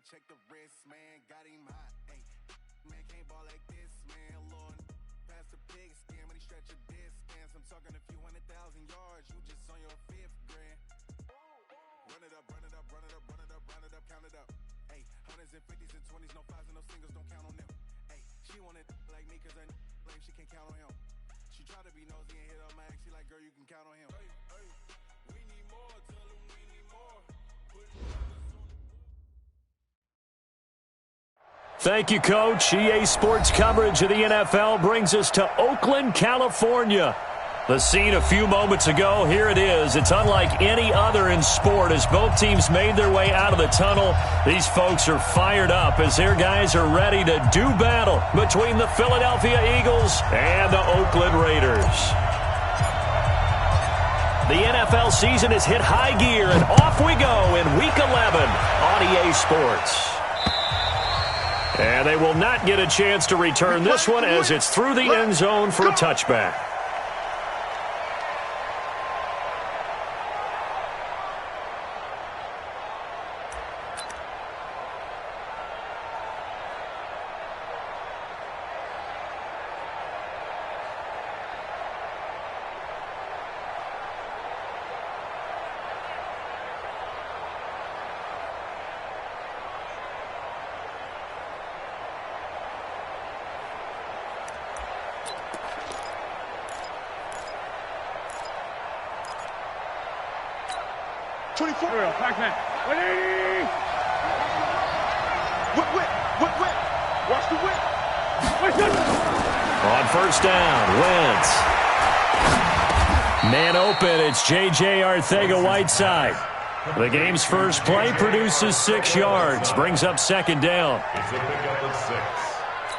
check the wrist, man, got him hot. Hey, man can't ball like this, man. Lord, pass the pig skin when he stretch a distance. I'm talking a few 100,000 yards. You just on your 5th grand. Run it up, run it up, run it up, run it up, run it up, count it up. Hey, hundreds and 50s and 20s, no 5s and no singles, don't count on them. Hey, she wanted like me 'cause her blame she can't count on him. She tried to be nosy and hit up my ex. She like, girl, you can count on him. Hey, hey, we need more. Tell him we need more. Thank you, Coach. EA Sports coverage of the NFL brings us to Oakland, California. The scene a few moments ago, here it is. It's unlike any other in sport as both teams made their way out of the tunnel. These folks are fired up as their guys are ready to do battle between the Philadelphia Eagles and the Oakland Raiders. The NFL season has hit high gear, and off we go in Week 11 on EA Sports. And they will not get a chance to return this one as it's through the end zone for a touchback. Pac-Man. 180. Whip. Watch the whip. On first down, Wentz. Man open, it's J.J. Arcega-Whiteside. The game's first play produces 6 yards, brings up second down. It's a pickup of 6.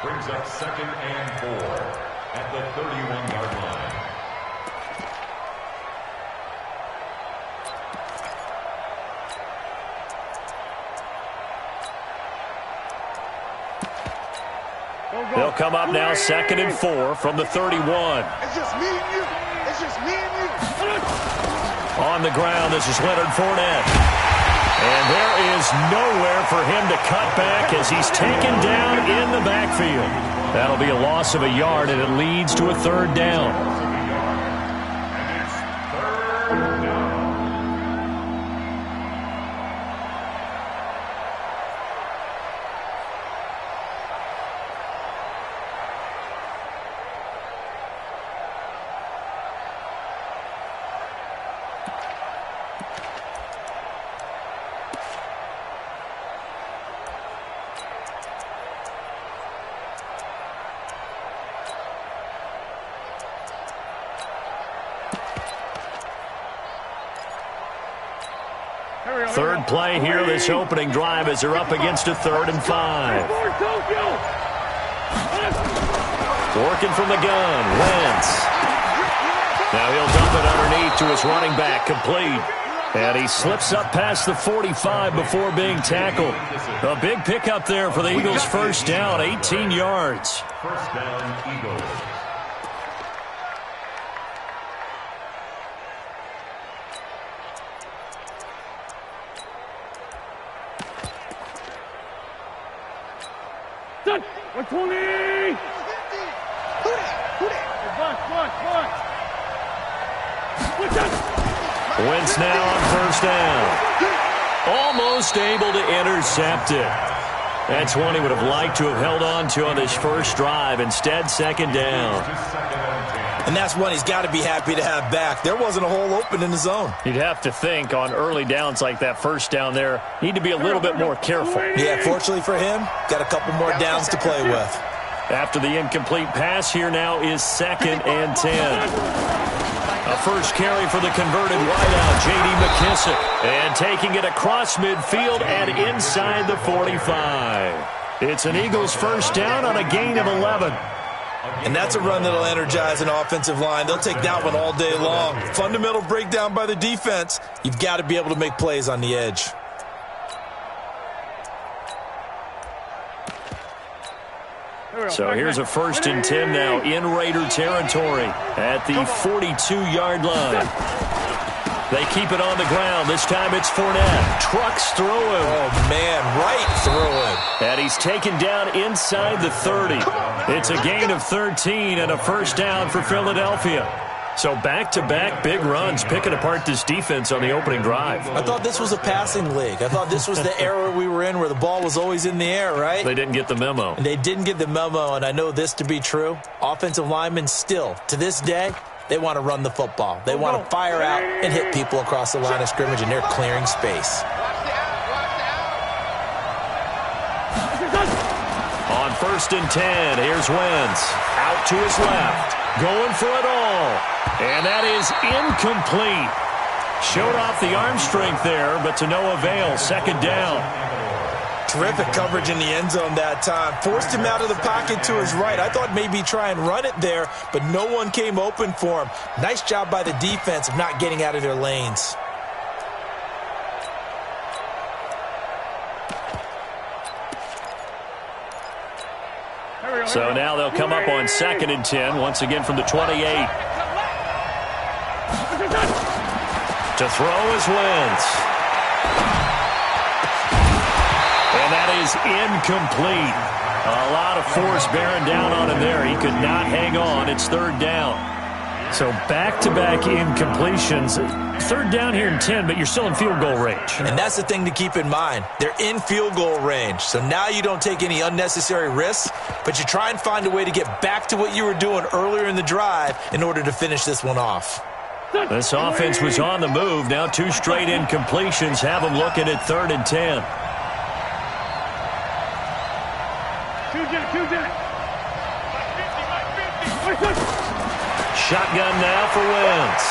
Brings up 2nd and 4 at the 31-yard line. They'll come up now 2nd and 4 from the 31. It's just me and you. It's just me and you. On the ground, this is Leonard Fournette. And there is nowhere for him to cut back as he's taken down in the backfield. That'll be a loss of a yard, and it leads to a 3rd down. Third play here, this opening drive as they're up against a 3rd and 5. Working from the gun, Wentz. Now he'll dump it underneath to his running back, complete. And he slips up past the 45 before being tackled. A big pickup there for the Eagles' first down, 18 yards. First down, Eagles. Done. 120. Wentz now on first down. Almost able to intercept it. That's one he would have liked to have held on to on this first drive. Instead, 2nd down. And that's one he's got to be happy to have back. There wasn't a hole open in the zone. You'd have to think on early downs like that first down there, need to be a little bit more careful. Yeah, fortunately for him, got a couple more downs to play with. After the incomplete pass, here now is 2nd and 10. A first carry for the converted wideout, J.D. McKissic. And taking it across midfield and inside the 45. It's an Eagles first down on a gain of 11. And that's a run that'll energize an offensive line. They'll take that one all day long. Fundamental breakdown by the defense. You've got to be able to make plays on the edge. So here's a 1st and 10 now in Raider territory at the 42-yard line. They keep it on the ground. This time it's Fournette. Trucks through him. Oh, man, right through him. And he's taken down inside the 30. It's a gain of 13 and a first down for Philadelphia. So back-to-back big runs picking apart this defense on the opening drive. I thought this was a passing league. I thought this was the era we were in where the ball was always in the air, right? They didn't get the memo. And they didn't get the memo, and I know this to be true. Offensive linemen still, to this day, they want to run the football. They want to fire out and hit people across the line of scrimmage, and they're clearing space. On 1st and 10, here's Wentz. Out to his left. Going for it all. And that is incomplete. Showed off the arm strength there, but to no avail. Second down. Terrific coverage in the end zone that time. Forced him out of the pocket to his right. I thought maybe try and run it there, but no one came open for him. Nice job by the defense of not getting out of their lanes. So now they'll come up on 2nd and 10, once again from the 28. To throw is Wentz. And that is incomplete. A lot of force bearing down on him there. He could not hang on. It's 3rd down. So back-to-back incompletions. 3rd down here in 10, but you're still in field goal range. And that's the thing to keep in mind. They're in field goal range. So now you don't take any unnecessary risks, but you try and find a way to get back to what you were doing earlier in the drive in order to finish this one off. This offense was on the move. Now 2 straight incompletions have them looking at 3rd and 10. Shotgun now for Wentz.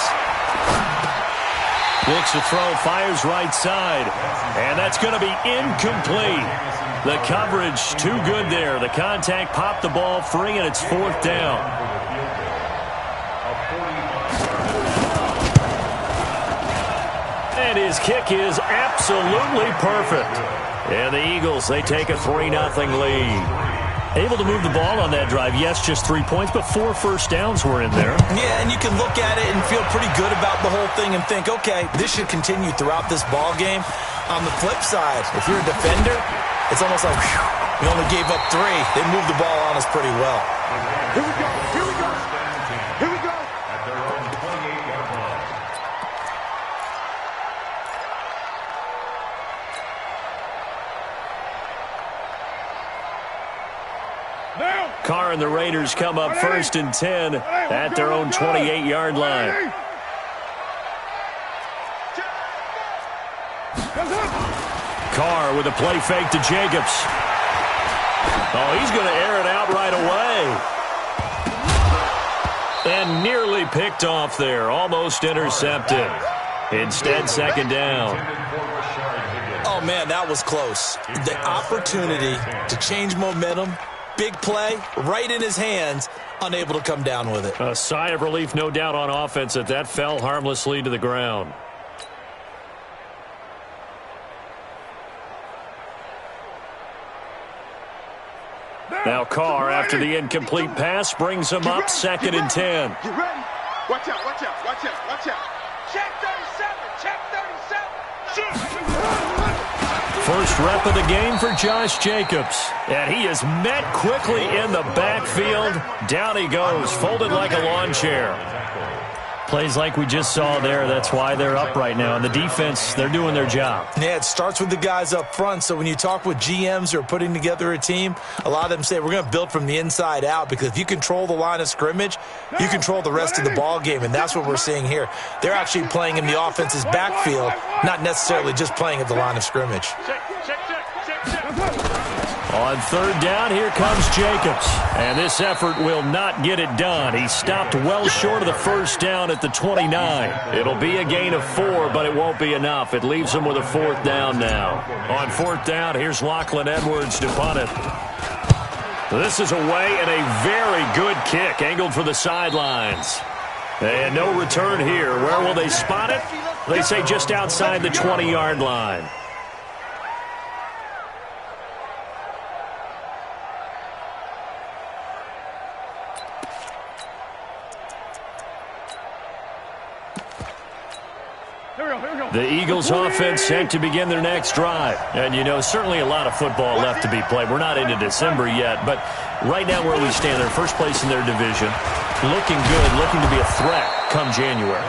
Looks to throw, fires right side. And that's going to be incomplete. The coverage too good there. The contact popped the ball free, and it's 4th down. And his kick is absolutely perfect. And the Eagles, they take a 3-0 lead. Able to move the ball on that drive. Yes, just 3 points, but 4 first downs were in there. Yeah, and you can look at it and feel pretty good about the whole thing and think, okay, this should continue throughout this ball game. On the flip side, if you're a defender, it's almost like, whew, we only gave up 3. They moved the ball on us pretty well. Here we go. Here we go. Here we go. At their own 28-yard line. Carr and the Raiders come up 1st and 10 at their own 28-yard line. Carr with a play fake to Jacobs. Oh, he's going to air it out right away. And nearly picked off there. Almost intercepted. Instead, 2nd down. Oh, man, that was close. The opportunity to change momentum. Big play, right in his hands, unable to come down with it. A sigh of relief, no doubt, on offense that fell harmlessly to the ground. Now Carr, after the incomplete pass, brings him up 2nd and 10. You ready? Watch out, watch out, watch out, watch out. Check 37, check 37. First rep of the game for Josh Jacobs. And he is met quickly in the backfield. Down he goes, folded like a lawn chair. Plays like we just saw there. That's why they're up right now. And the defense, they're doing their job. Yeah, it starts with the guys up front. So when you talk with GMs who are putting together a team, a lot of them say we're going to build from the inside out, because if you control the line of scrimmage, you control the rest of the ball game. And that's what we're seeing here. They're actually playing in the offense's backfield, not necessarily just playing at the line of scrimmage. On 3rd down, here comes Jacobs. And this effort will not get it done. He stopped well short of the first down at the 29. It'll be a gain of 4, but it won't be enough. It leaves him with a 4th down now. On 4th down, here's Lachlan Edwards to punt it. This is away, and a very good kick, angled for the sidelines. And no return here. Where will they spot it? They say just outside the 20-yard line. The Eagles offense set to begin their next drive. And, you know, certainly a lot of football left to be played. We're not into December yet, but right now where we stand, they're first place in their division. Looking good, looking to be a threat come January.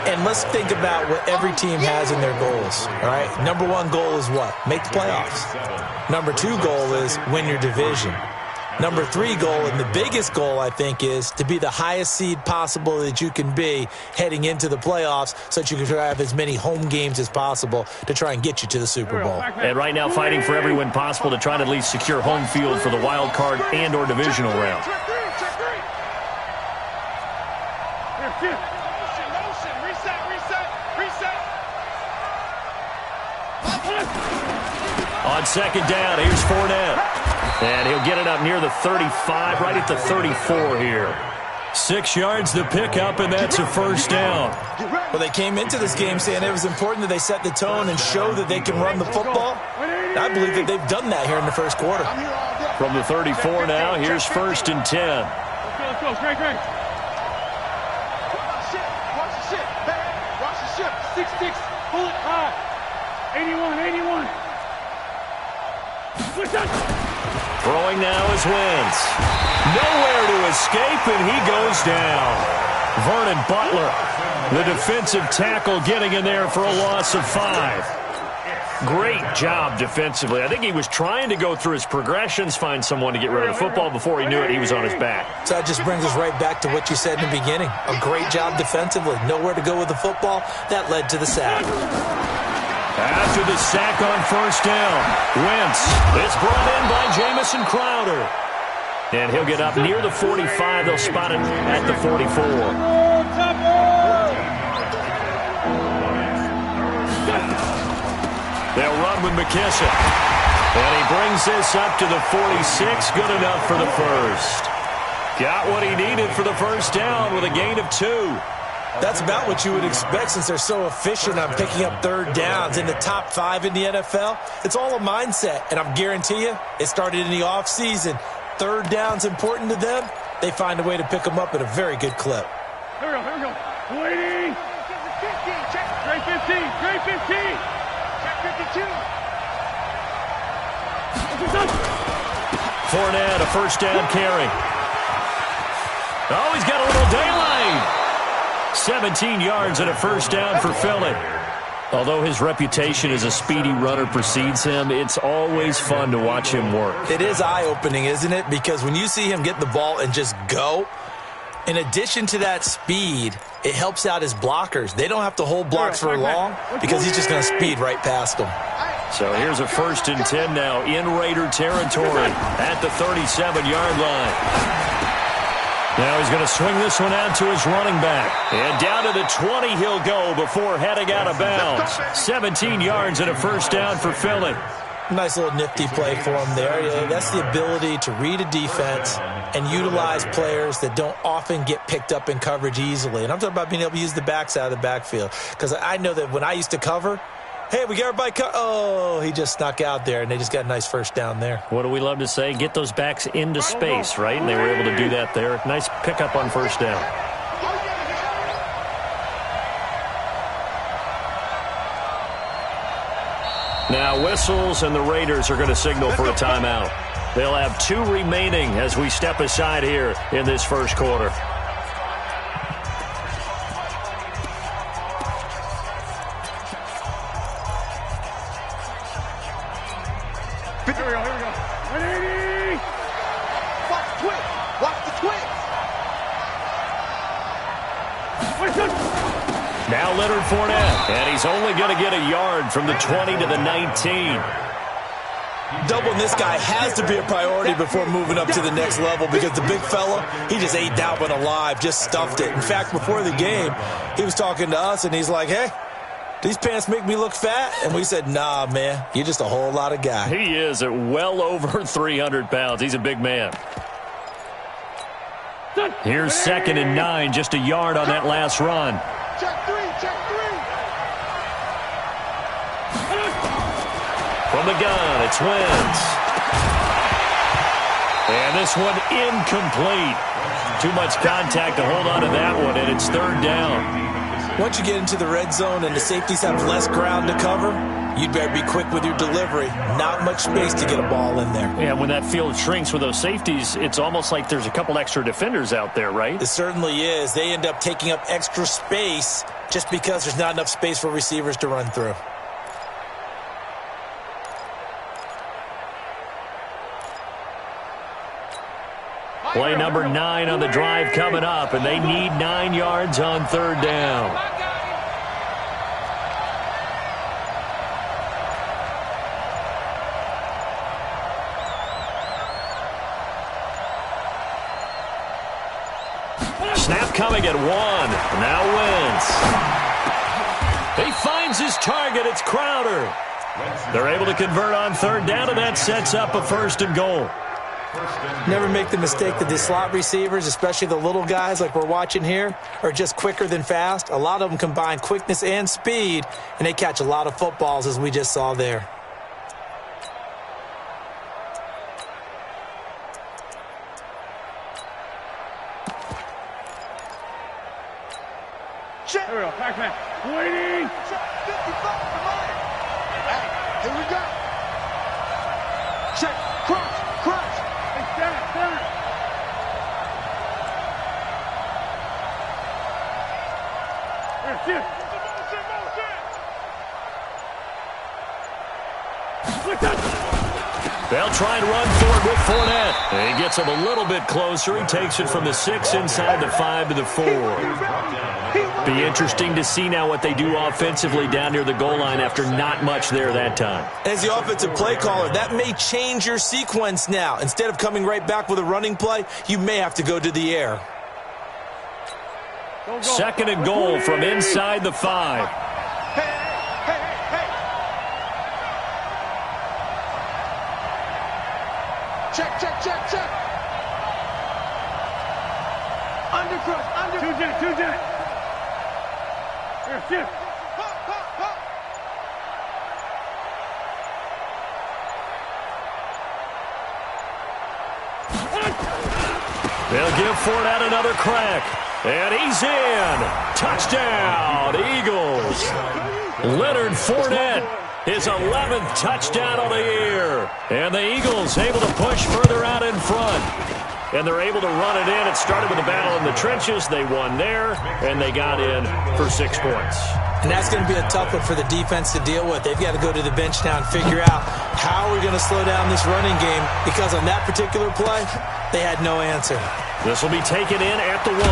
And let's think about what every team has in their goals, all right? Number one goal is what? Make the playoffs. Number two goal is win your division. Number three goal, and the biggest goal, I think, is to be the highest seed possible that you can be heading into the playoffs so that you can have as many home games as possible to try and get you to the Super Bowl. And right now fighting for every win possible to try to at least secure home field for the wild card and or divisional round. On second down, here's Fournette. And he'll get it up near the 35, right at the 34 here. 6 yards the pickup, and that's a first down. Well, they came into this game saying it was important that they set the tone and show that they can run the football. I believe that they've done that here in the first quarter. From the 34 now, here's first and 10. Let's go, Greg. Watch the ship, man. Watch the ship. 6'6", pull it high. 81. Throwing now is Wentz. Nowhere to escape, and he goes down. Vernon Butler, the defensive tackle, getting in there for a loss of 5. Great job defensively. I think he was trying to go through his progressions, find someone to get rid of the football. Before he knew it, he was on his back. So that just brings us right back to what you said in the beginning. A great job defensively. Nowhere to go with the football. That led to the sack. After the sack on first down, Wentz is brought in by Jamison Crowder. And he'll get up near the 45. They'll spot it at the 44. They'll run with McKissick. And he brings this up to the 46. Good enough for the first. Got what he needed for the first down with a gain of 2. That's about what you would expect since they're so efficient on picking up third downs in the top 5 in the NFL. It's all a mindset, and I'm guarantee you it started in the offseason. Third down's important to them. They find a way to pick them up at a very good clip. Here we go. Waiting. Check 15. Check 52. Fournette, a first down carry. Oh, he's got a little daylight. 17 yards and a first down for Philly. Although his reputation as a speedy runner precedes him, it's always fun to watch him work. It is eye-opening, isn't it? Because when you see him get the ball and just go, in addition to that speed, it helps out his blockers. They don't have to hold blocks for long because he's just going to speed right past them. So here's a first and 10 now in Raider territory at the 37-yard line. Now he's going to swing this one out to his running back. And down to the 20 he'll go before heading out of bounds. 17 yards and a first down for Philly. Nice little nifty play for him there. Yeah, that's the ability to read a defense and utilize players that don't often get picked up in coverage easily. And I'm talking about being able to use the backside of the backfield. Because I know that when I used to cover, hey, we got everybody oh, he just snuck out there, and they just got a nice first down there. What do we love to say? Get those backs into space, right? And they were able to do that there. Nice pickup on first down. Now whistles, and the Raiders are going to signal for a timeout. They'll have 2 remaining as we step aside here in this first quarter. Here we go. 180. Watch the twitch. Now Leonard Fournette, and he's only going to get a yard from the 20 to the 19. Doubling this guy has to be a priority before moving up to the next level because the big fella, he just ate that one alive, just stuffed it. In fact, before the game, he was talking to us, and he's like, hey, these pants make me look fat? And we said, nah, man, you're just a whole lot of guy. He is at well over 300 pounds. He's a big man. Here's 2nd and 9, just a yard on that last run. Check 3. From the gun, it's Wentz. And this one incomplete. Too much contact to hold on to that one, and it's 3rd down. Once you get into the red zone and the safeties have less ground to cover, you'd better be quick with your delivery. Not much space to get a ball in there. Yeah, when that field shrinks with those safeties, it's almost like there's a couple extra defenders out there, right? It certainly is. They end up taking up extra space just because there's not enough space for receivers to run through. Play number 9 on the drive coming up, and they need 9 yards on 3rd down. Snap coming at 1. Now Wentz. He finds his target. It's Crowder. They're able to convert on 3rd down, and that sets up a 1st and goal. Never make the mistake that the slot receivers, especially the little guys like we're watching here, are just quicker than fast. A lot of them combine quickness and speed, and they catch a lot of footballs, as we just saw there. Check. Here we go. Pac-Man. Waiting. Check. 55 for mine. Hey, here we go. Check. Crunch. Crunch. Hey, stand. Here, shift. Motion. They'll try and run for it with Fournette. And he gets him a little bit closer. He takes it from the 6 inside the 5 to the 4. Be interesting to see now what they do offensively down near the goal line after not much there that time. As the offensive play caller, that may change your sequence now. Instead of coming right back with a running play, you may have to go to the air. 2nd and goal from inside the 5. Hey. Check. Under cross. Two jet. Here, shift. Pop. They'll give Fournette another crack. And he's in. Touchdown, Eagles. Leonard Fournette, his 11th touchdown of the year. And the Eagles able to push further out in front. And they're able to run it in. It started with a battle in the trenches. They won there, and they got in for 6 points. And that's going to be a tough one for the defense to deal with. They've got to go to the bench now and figure out how we're going to slow down this running game, because on that particular play, they had no answer. This will be taken in at the 1.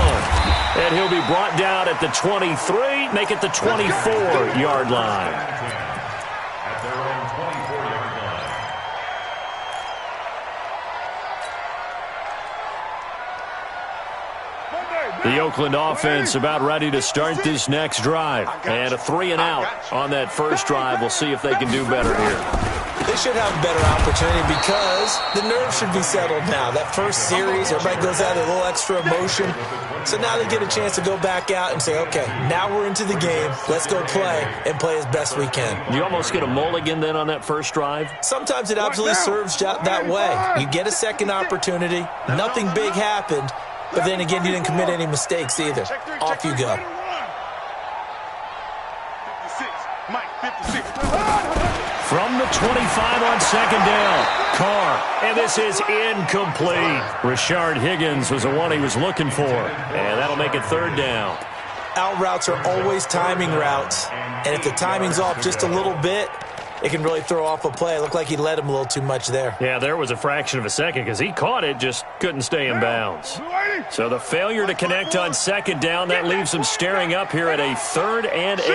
And he'll be brought down at the 23, make it the 24-yard line. At their own 24-yard line. The Oakland offense about ready to start this next drive. And a 3 and out on that first drive. We'll see if they can do better here. They should have a better opportunity because the nerves should be settled now. That first series, everybody goes out with a little extra emotion. So now they get a chance to go back out and say, okay, now we're into the game. Let's go play and play as best we can. You almost get a mulligan then on that first drive? Sometimes it absolutely serves that way. You get a second opportunity. Nothing big happened. But then again, you didn't commit any mistakes either. Off you go. 56. Mike, 56. From the 25 on 2nd down. Carr, and this is incomplete. Rashard Higgins was the one he was looking for. And that'll make it 3rd down. Out routes are always timing routes. And if the timing's off just a little bit, it can really throw off a play. It looked like he led him a little too much there. Yeah, there was a fraction of a second because he caught it, just couldn't stay in bounds. So the failure to connect on 2nd down, that leaves him staring up here at a 3rd and 8.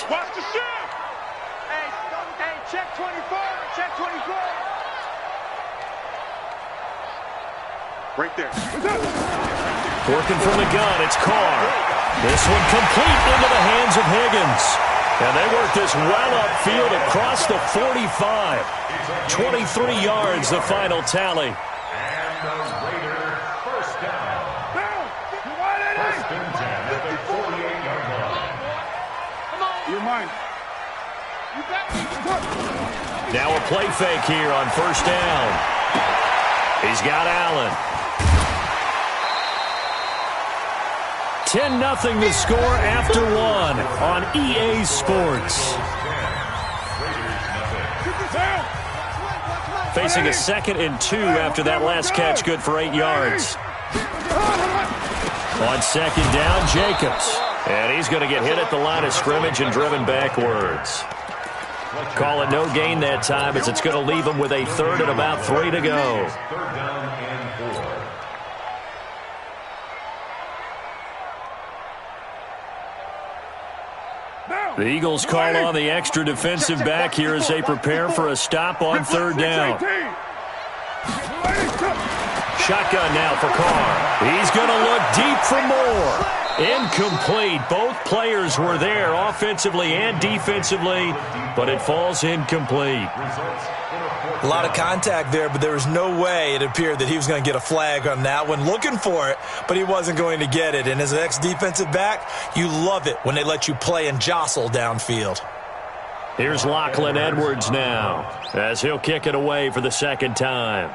Watch the shift. Hey, check 24. Check 24. Right there. Working from the gun, it's Carr. This one complete into the hands of Higgins. And they work this well upfield across the 45. 23 yards, the final tally. And the Raider first down. First and 10 at the 48-yard line. You're mine. Now a play fake here on 1st down. He's got Allen. 10-0 the score after one on EA Sports. Facing a 2nd and 2 after that last catch, good for 8 yards. On 2nd down, Jacobs. And he's going to get hit at the line of scrimmage and driven backwards. Call it no gain that time as it's going to leave him with a 3rd and about 3 to go. 3rd down and 4. The Eagles call on the extra defensive back here as they prepare for a stop on 3rd down. Shotgun now for Carr. He's going to look deep for more. Incomplete. Both players were there offensively and defensively, but it falls incomplete. A lot of contact there, but there was no way it appeared that he was going to get a flag on that one. Looking for it, but he wasn't going to get it. And as an ex-defensive back, you love it when they let you play and jostle downfield. Here's Lachlan Edwards now as he'll kick it away for the 2nd time.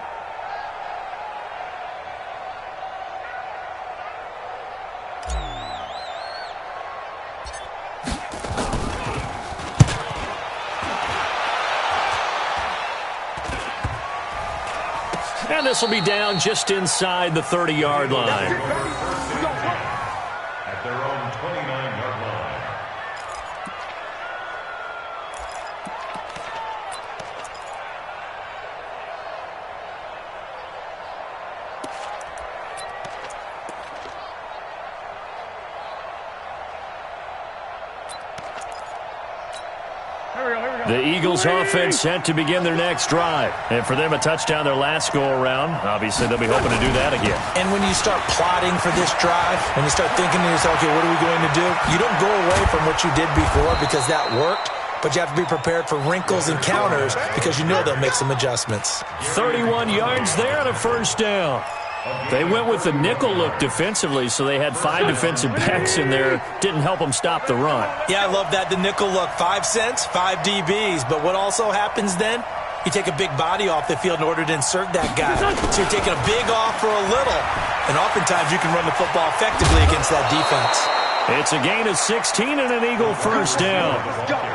And this will be down just inside the 30-yard line. At their own 29-yard line. The Eagles offense set to begin their next drive. And for them, a touchdown their last go-around. Obviously, they'll be hoping to do that again. And when you start plotting for this drive, when you start thinking to yourself, okay, what are we going to do? You don't go away from what you did before because that worked, but you have to be prepared for wrinkles and counters because you know they'll make some adjustments. 31 yards there and a 1st down. They went with the nickel look defensively, so they had 5 defensive backs in there. Didn't help them stop the run. Yeah, I love that, the nickel look. 5 cents, 5 DBs. But what also happens then? You take a big body off the field in order to insert that guy. So you're taking a big off for a little. And oftentimes you can run the football effectively against that defense. It's a gain of 16 and an Eagle 1st down.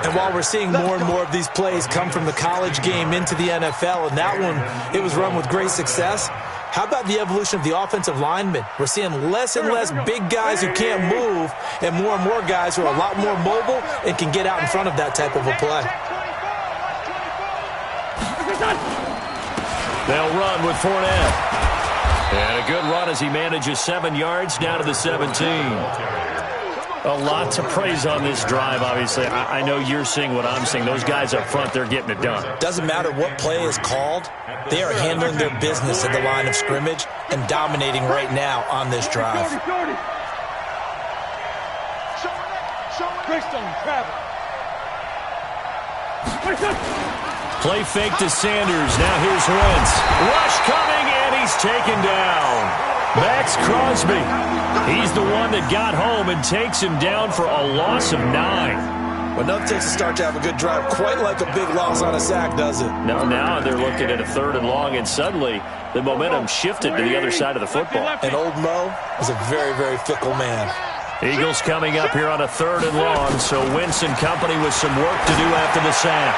And while we're seeing more and more of these plays come from the college game into the NFL, and that one, it was run with great success. How about the evolution of the offensive linemen? We're seeing less and less big guys who can't move and more guys who are a lot more mobile and can get out in front of that type of a play. They'll run with Fournette. And a good run as he manages 7 yards down to the 17. A lot to praise on this drive, obviously. I know you're seeing what I'm seeing. Those guys up front, they're getting it done. Doesn't matter what play is called. They are handling their business at the line of scrimmage and dominating right now on this drive. Play fake to Sanders. Now here's Wentz. Rush coming, and he's taken down. Max Crosby. He's the one that got home and takes him down for a loss of 9. Well, nothing takes a start to have a good drive quite like a big loss on a sack, does it? No, now they're looking at a 3rd and long, and suddenly the momentum shifted to the other side of the football. And old Mo is a very, very fickle man. Eagles coming up here on a 3rd and long, so Wentz and company with some work to do after the sack.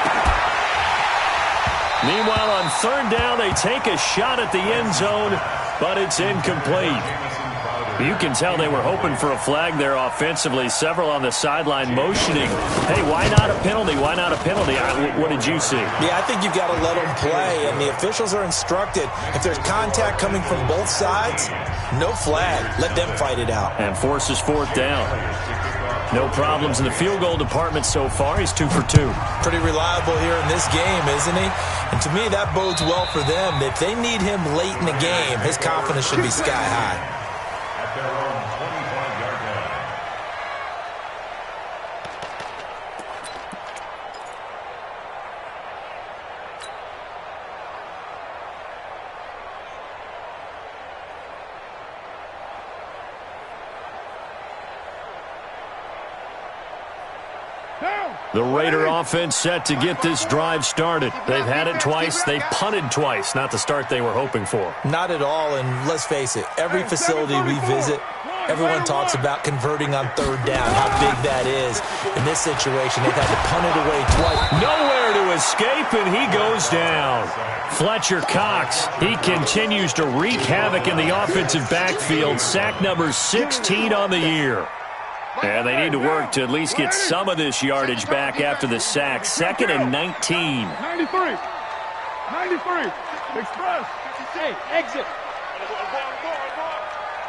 Meanwhile, on 3rd down, they take a shot at the end zone, but it's incomplete. You can tell they were hoping for a flag there offensively. Several on the sideline motioning. Hey, why not a penalty? Why not a penalty? What did you see? Yeah, I think you've got to let them play, and the officials are instructed. If there's contact coming from both sides, no flag. Let them fight it out. And forces 4th down. No problems in the field goal department so far. He's 2 for 2. Pretty reliable here in this game, isn't he? And to me, that bodes well for them. If they need him late in the game, his confidence should be sky high. At their own 25-yard line. The Raider offense set to get this drive started. They've had it twice. They've punted twice. Not the start they were hoping for. Not at all, and let's face it, every facility we visit, Everyone talks about converting on third down, how big that is. In this situation, they've had to punt it away twice. Nowhere to escape, and he goes down. Fletcher Cox, he continues to wreak havoc in the offensive backfield. Sack number 16 on the year. And they need to work to at least get some of this yardage back after the sack. 2nd and 19. 93. Express. Hey, exit.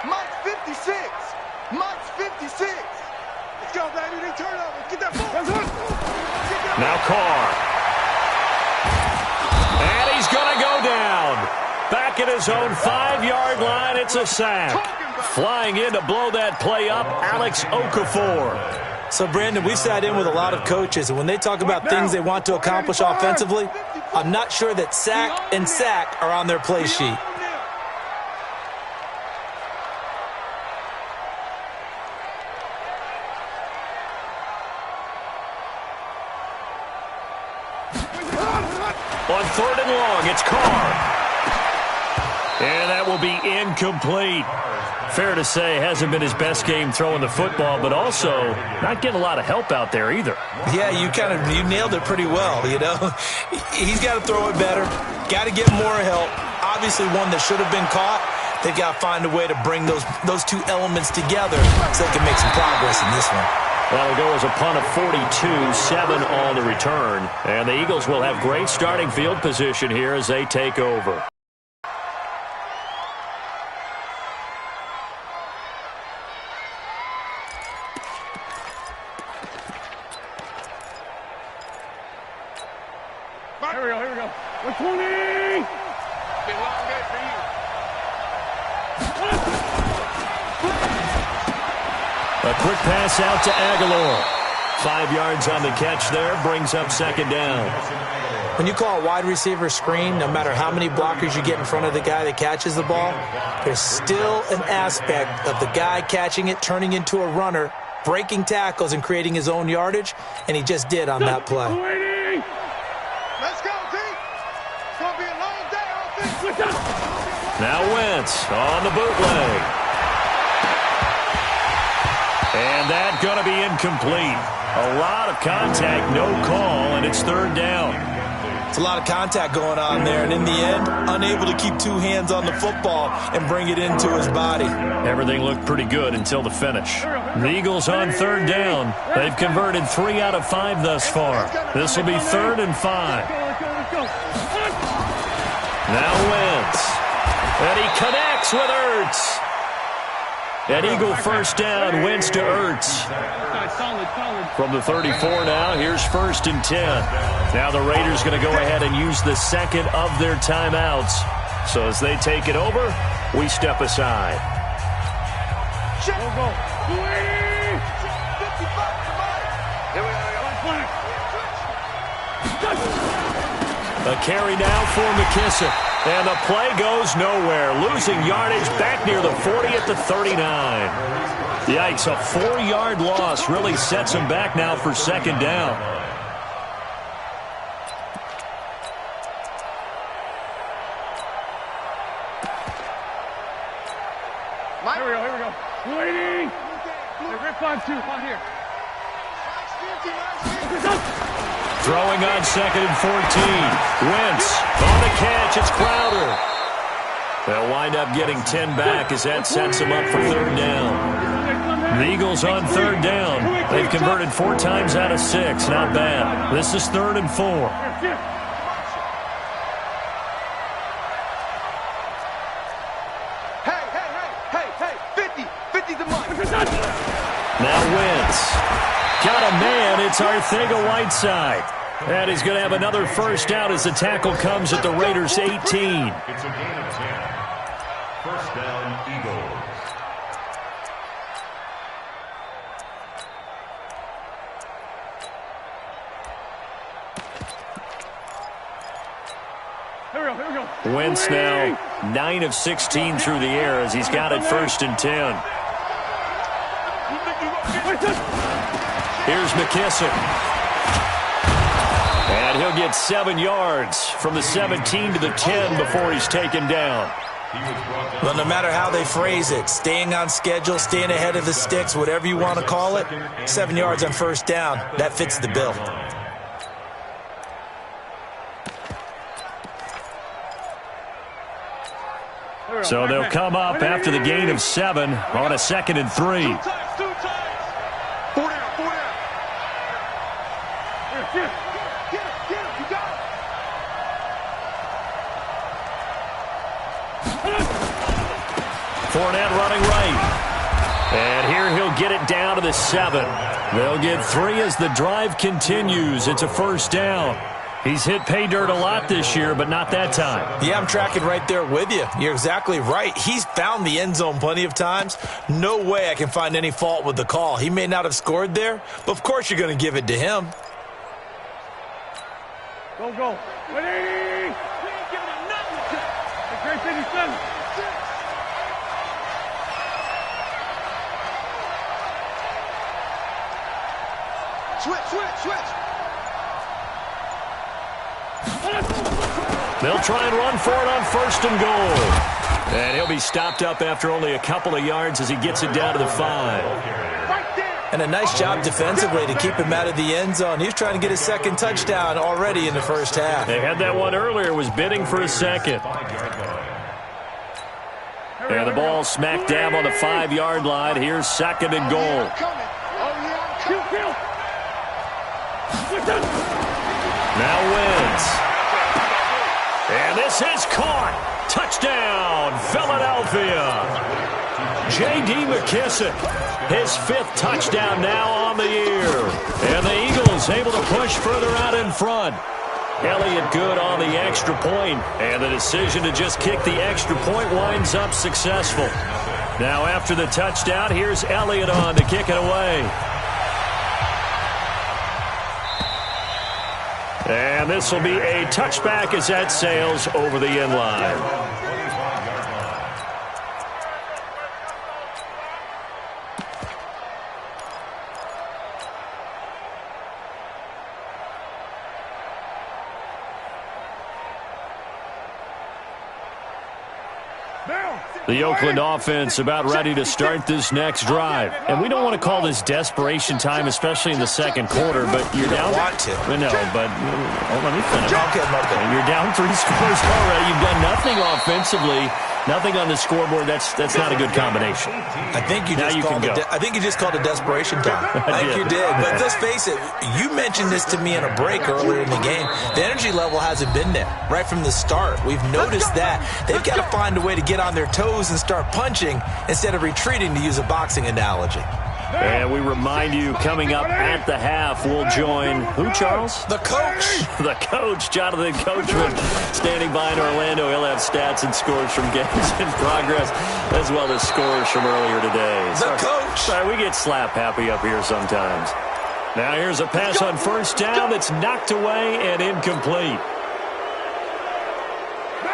Mike's 56. Mike's 56. Let's go, baby. They turn over. Get that ball. Now Carr. And he's going to go down. Back at his own 5-yard line, it's a sack. Flying in to blow that play up, Alex Okafor. So, Brandon, we've sat in with a lot of coaches, and when they talk about things they want to accomplish offensively, I'm not sure that sack and sack are on their play sheet. On 3rd and long, it's Carr. And that will be incomplete. Fair to say, hasn't been his best game throwing the football, but also not getting a lot of help out there either. Yeah, you nailed it pretty well, you know. He's got to throw it better, got to get more help. Obviously one that should have been caught. They've got to find a way to bring those two elements together so they can make some progress in this one. That'll go as a punt of 42, 7 on the return. And the Eagles will have great starting field position here as they take over. Here we go. 120. Been a long day for you. A quick pass out to Aguilar. 5 yards on the catch there, brings up 2nd down. When you call a wide receiver screen, no matter how many blockers you get in front of the guy that catches the ball, there's still an aspect of the guy catching it, turning into a runner, breaking tackles and creating his own yardage, and he just did on that play. Let's go, team. It's going to be a long day, I think. Now Wentz on the bootleg. And that's going to be incomplete. A lot of contact, no call, and it's 3rd down. It's a lot of contact going on there, and in the end, unable to keep 2 hands on the football and bring it into his body. Everything looked pretty good until the finish. The Eagles on 3rd down. They've converted 3 out of 5 thus far. This will be 3rd and 5. Now Wentz. And he connects with Ertz. An Eagle first down, Wentz to Ertz. From the 34 now, here's 1st and 10. Now the Raiders going to go ahead and use the 2nd of their timeouts. So as they take it over, we step aside. A carry now for McKissick. And the play goes nowhere. Losing yardage back near the 40 at the 39. Yikes, a 4-yard loss really sets him back now for 2nd down. Here we go. Waiting. Rip on 2, on here. Throwing on 2nd and 14. Wentz on the catch. It's Crowder. They'll wind up getting 10 back as that sets them up for 3rd down. The Eagles on 3rd down. They've converted 4 times out of 6. Not bad. This is 3rd and 4. Hey, 50 the money. Now Wentz. Got a man. It's Arcega-Whiteside. And he's going to have another first down as the tackle comes at the Raiders' 18. It's a gain of 10. First down, Eagles. Here we go. Wentz now 9 of 16 through the air as he's got it 1st and 10. Here's McKissick. And he'll get 7 yards from the 17 to the 10 before he's taken down. Well, no matter how they phrase it, staying on schedule, staying ahead of the sticks, whatever you want to call it, 7 yards on first down, that fits the bill. So they'll come up after the gain of 7 on a 2nd and 3. 2 times. 4 down, 4 down. Get him, you got it. Fournette running right. And here he'll get it down to the 7. They'll get 3 as the drive continues. It's a first down. He's hit pay dirt a lot this year, but not that time. Yeah, I'm tracking right there with you. You're exactly right. He's found the end zone plenty of times. No way I can find any fault with the call. He may not have scored there, but of course you're going to give it to him. Go. Ready? We ain't giving him nothing. The great 57. Switch. They'll try and run for it on 1st and goal. And he'll be stopped up after only a couple of yards as he gets it down to the 5. And a nice job defensively to keep him out of the end zone. He was trying to get his 2nd touchdown already in the first half. They had that one earlier, was bidding for a 2nd. And the ball smack dab on the 5-yard line. Here's 2nd and goal. Now wins. And this is caught. Touchdown, Philadelphia. J.D. McKissick, his 5th touchdown now on the year. And the Eagles able to push further out in front. Elliott good on the extra point. And the decision to just kick the extra point winds up successful. Now after the touchdown, here's Elliott on to kick it away. And this will be a touchback as that sails over the end line. The Oakland offense about ready to start this next drive. And we don't want to call this desperation time, especially in the 2nd quarter, but you're down. Want to. No, but let me finish. Okay. You're down 3 scores already. You've done nothing offensively, nothing on the scoreboard. That's not a good combination. I think you just called it desperation time. I think you did. But let's face it, you mentioned this to me in a break earlier in the game. The energy level hasn't been there right from the start. We've noticed that. They've got to find a way to get on their toes and start punching instead of retreating, to use a boxing analogy. And we remind you, coming up at the half, we'll join who, Charles? The coach. The coach, Jonathan Coachman, standing by in Orlando. He'll have stats and scores from games in progress, as well as scores from earlier today. The coach. Sorry, we get slap happy up here sometimes. Now here's a pass on 1st down that's knocked away and incomplete.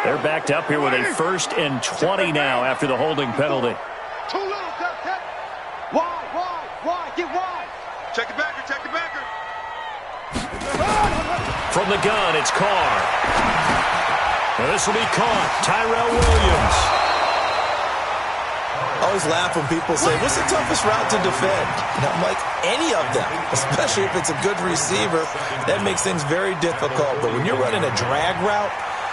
They're backed up here with a 1st and 20 now after the holding penalty. Too little, wide, get wide. Check the backer. From the gun, it's Carr. Now this will be caught. Tyrell Williams. I always laugh when people say, what's the toughest route to defend? And I'm like, any of them, especially if it's a good receiver. That makes things very difficult. But when you're running a drag route,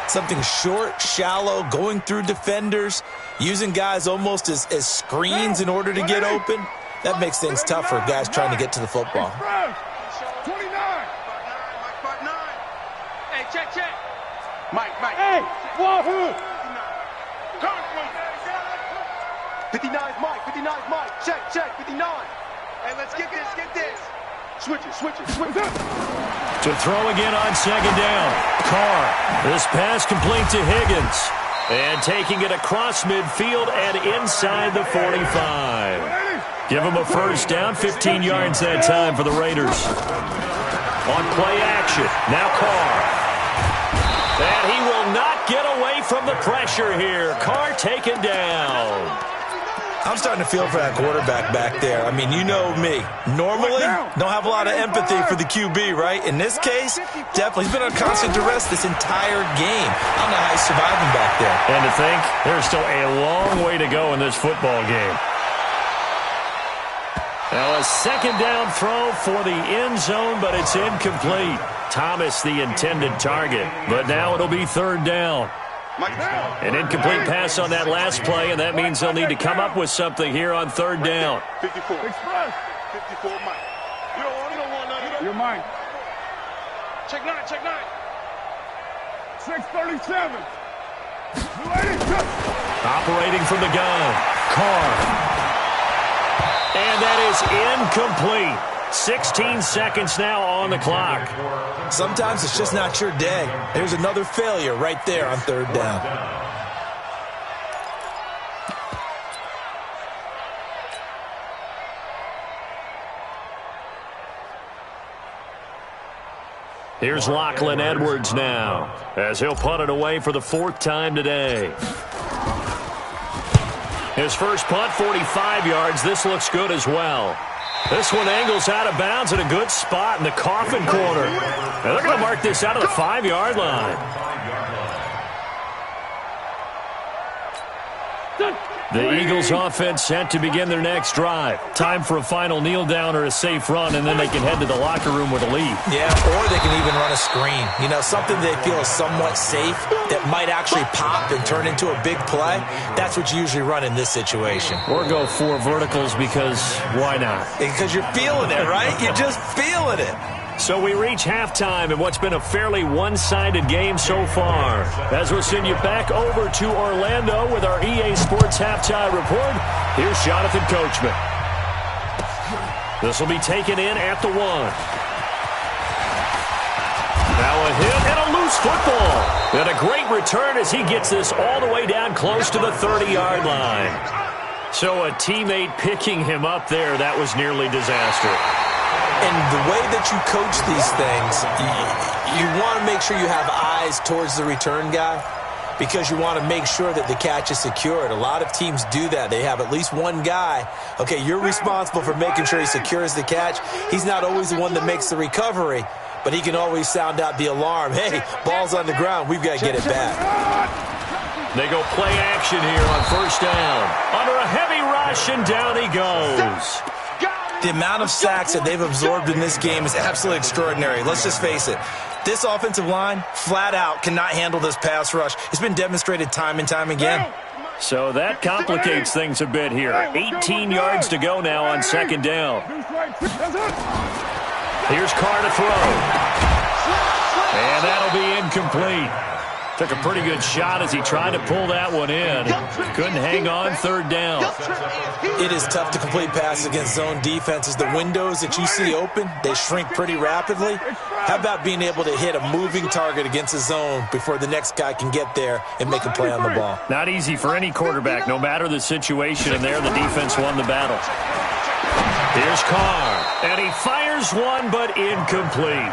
something short, shallow, going through defenders, using guys almost as screens in order to get open, that makes things tough for guys trying to get to the football. 29. Hey, check. Mike. Hey, Wahoo. 59's Mike. Check, 59. Hey, let's get this. Switch it. To throw again on 2nd down. Carr. This pass complete to Higgins. And taking it across midfield and inside the 45. Give him a 1st down, 15 yards that time for the Raiders. On play action. Now Carr. And he will not get away from the pressure here. Carr taken down. I'm starting to feel for that quarterback back there. I mean, you know me. Normally, don't have a lot of empathy for the QB, right? In this case, definitely. He's been on constant duress this entire game. I don't know how he's surviving back there. And to think, there's still a long way to go in this football game. Now a second down throw for the end zone, but it's incomplete. Thomas the intended target, but now it'll be third down. An incomplete pass on that last play, and that means they'll need to come up with something here on third down. 54. 54, Mike. You don't want none. You're mine. Check 9, check 9. 637. Operating from the gun, Carr. And that is incomplete. 16 seconds now on the clock. Sometimes it's just not your day. There's another failure right there on third down. Here's Lachlan Edwards now, as he'll punt it away for the fourth time today. His first punt, 45 yards. This looks good as well. This one angles out of bounds in a good spot in the coffin corner. And they're going to mark this out of the 5-yard line. The Eagles offense set to begin their next drive. Time for a final kneel down or a safe run, and then they can head to the locker room with a lead. Yeah, or they can even run a screen. You know, something they feel is somewhat safe that might actually pop and turn into a big play. That's what you usually run in this situation. Or go 4 verticals because why not? Because you're feeling it, right? You're just feeling it. So we reach halftime in what's been a fairly one-sided game so far. As we'll send you back over to Orlando with our EA Sports Halftime Report, here's Jonathan Coachman. This will be taken in at the 1. Now a hit and a loose football. And a great return as he gets this all the way down close to the 30-yard line. So a teammate picking him up there, that was nearly disaster. And the way that you coach these things, you want to make sure you have eyes towards the return guy because you want to make sure that the catch is secured. A lot of teams do that. They have at least one guy. Okay, you're responsible for making sure he secures the catch. He's not always the one that makes the recovery, but he can always sound out the alarm. Hey, ball's on the ground. We've got to get it back. They go play action here on first down. Under a heavy rush, and down he goes. The amount of sacks that they've absorbed in this game is absolutely extraordinary. Let's just face it. This offensive line, flat out, cannot handle this pass rush. It's been demonstrated time and time again. So that complicates things a bit here. 18 yards to go now on second down. Here's Carr to throw. And that'll be incomplete. Took a pretty good shot as he tried to pull that one in. Couldn't hang on third down. It is tough to complete passes against zone defenses. The windows that you see open, they shrink pretty rapidly. How about being able to hit a moving target against a zone before the next guy can get there and make a play on the ball? Not easy for any quarterback, no matter the situation, and there the defense won the battle. Here's Carr, and he fires one, but incomplete.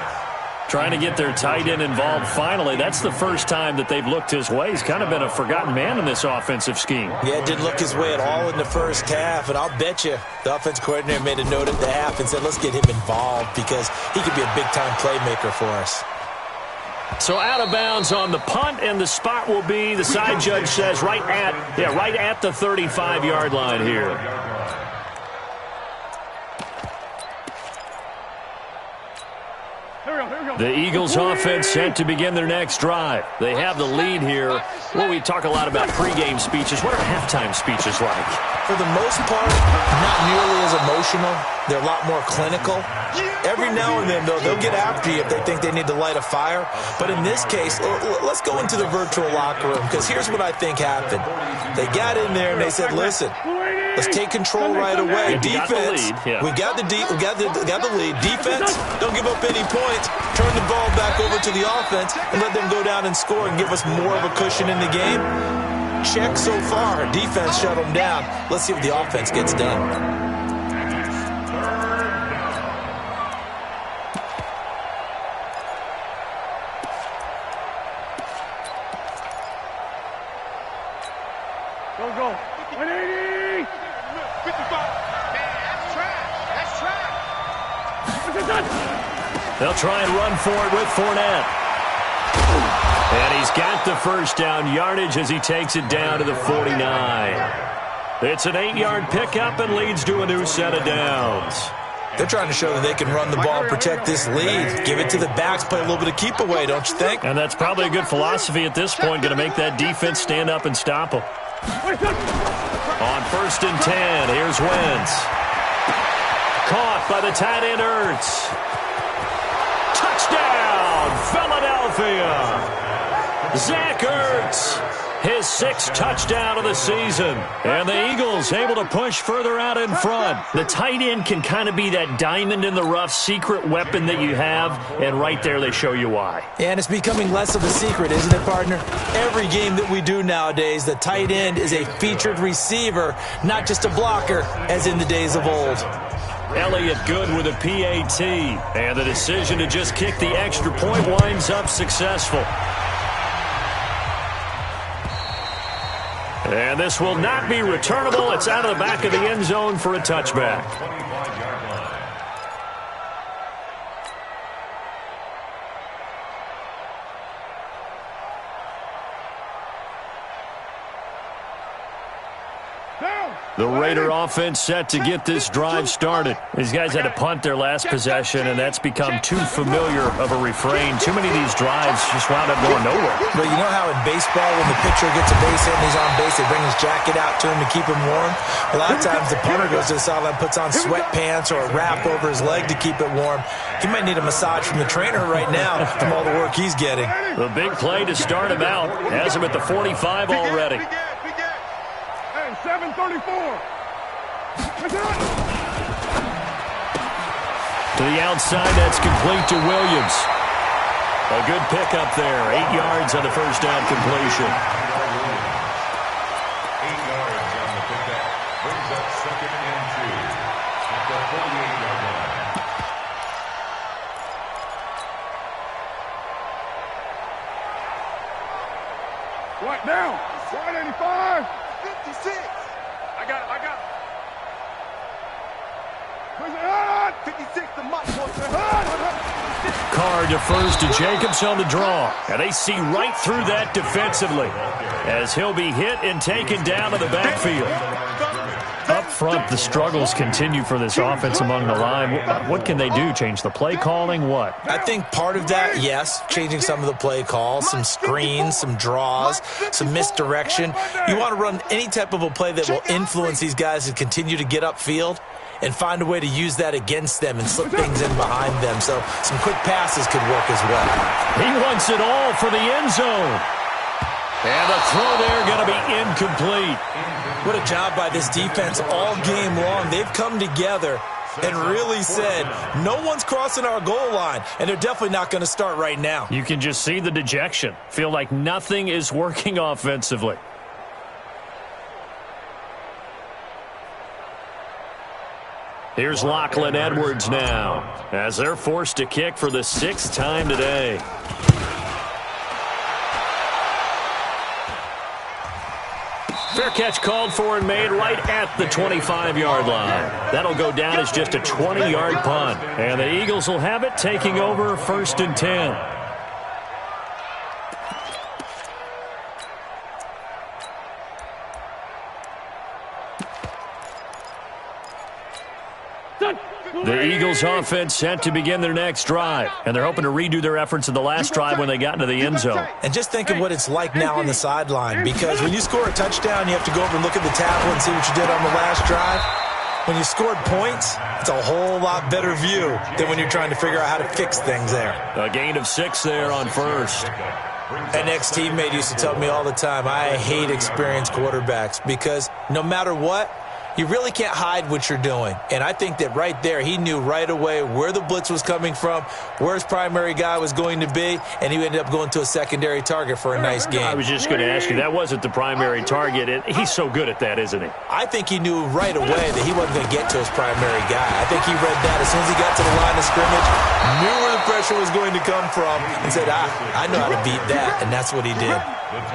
Trying to get their tight end involved finally. That's the first time that they've looked his way. He's kind of been a forgotten man in this offensive scheme. Yeah, didn't look his way at all in the first half, and I'll bet you the offensive coordinator made a note at the half and said, let's get him involved because he could be a big-time playmaker for us. So out of bounds on the punt, and the spot will be, the side judge says, right at the 35-yard line here. The Eagles offense set to begin their next drive. They have the lead here. Well, we talk a lot about pregame speeches. What are halftime speeches like? For the most part, not nearly as emotional. They're a lot more clinical. Every now and then, though, they'll get after you if they think they need to light a fire. But in this case, let's go into the virtual locker room because here's what I think happened. They got in there and they said, listen, let's take control right away. Defense, we got the lead. Defense, don't give up any points. Turn the ball back over to the offense and let them go down and score and give us more of a cushion in the game. Check so far. Defense shut them down. Let's see what the offense gets done. Go. 180. They'll try and run for it with Fournette. And he's got the first down yardage as he takes it down to the 49. It's an 8-yard pickup and leads to a new set of downs. They're trying to show that they can run the ball and protect this lead. Give it to the backs, play a little bit of keep away, don't you think? And that's probably a good philosophy at this point, going to make that defense stand up and stop them. On 1st and 10, here's Wentz. Caught by the tight end Ertz. Touchdown, Philadelphia. Zach Ertz, his 6th touchdown of the season. And the Eagles able to push further out in front. The tight end can kind of be that diamond in the rough secret weapon that you have, and right there they show you why. And it's becoming less of a secret, isn't it, partner? Every game that we do nowadays, the tight end is a featured receiver, not just a blocker, as in the days of old. Elliott good with a PAT, and the decision to just kick the extra point winds up successful. And this will not be returnable. It's out of the back of the end zone for a touchback. The Raider offense set to get this drive started. These guys had to punt their last possession, and that's become too familiar of a refrain. Too many of these drives just wound up going nowhere. But you know how in baseball, when the pitcher gets a base hit and he's on base, they bring his jacket out to him to keep him warm? A lot of times the punter goes to the sideline, puts on sweatpants or a wrap over his leg to keep it warm. He might need a massage from the trainer right now from all the work he's getting. The big play to start him out has him at the 45 already. 734. To the outside, that's complete to Williams. A good pickup there. 8 yards on the first down completion. 8 yards on the pickup. Brings up 2nd and 2 at the 48-yard line. What now? 185. 56. I got it. 56 to Mike. Carr defers to Jacobs on the draw. And they see right through that defensively as he'll be hit and taken down to the backfield. Up front, the struggles continue for this offense among the line. What can they do? Change the play calling? What? I think part of that, yes, changing some of the play calls, some screens, some draws, some misdirection. You want to run any type of a play that will influence these guys to continue to get upfield and find a way to use that against them and slip things in behind them. So some quick passes could work as well. He wants it all for the end zone. And the throw there going to be incomplete. What a job by this defense all game long. They've come together and really said, no one's crossing our goal line, and they're definitely not going to start right now. You can just see the dejection. Feel like nothing is working offensively. Here's Lachlan Edwards now as they're forced to kick for the 6th time today. Fair catch called for and made right at the 25-yard line. That'll go down as just a 20-yard punt. And the Eagles will have it, taking over 1st and 10. The Eagles offense set to begin their next drive, and they're hoping to redo their efforts in the last drive when they got into the end zone. And just think of what it's like now on the sideline, because when you score a touchdown, you have to go over and look at the tablet and see what you did on the last drive. When you scored points, it's a whole lot better view than when you're trying to figure out how to fix things there. A gain of 6 there on first. An ex-teammate used to tell me all the time, I hate experienced quarterbacks because no matter what, you really can't hide what you're doing. And I think that right there, he knew right away where the blitz was coming from, where his primary guy was going to be, and he ended up going to a secondary target for a nice game. I was just going to ask you, that wasn't the primary target. He's so good at that, isn't he? I think he knew right away that he wasn't going to get to his primary guy. I think he read that as soon as he got to the line of scrimmage, knew where the pressure was going to come from, and said, I know how to beat that, and that's what he did.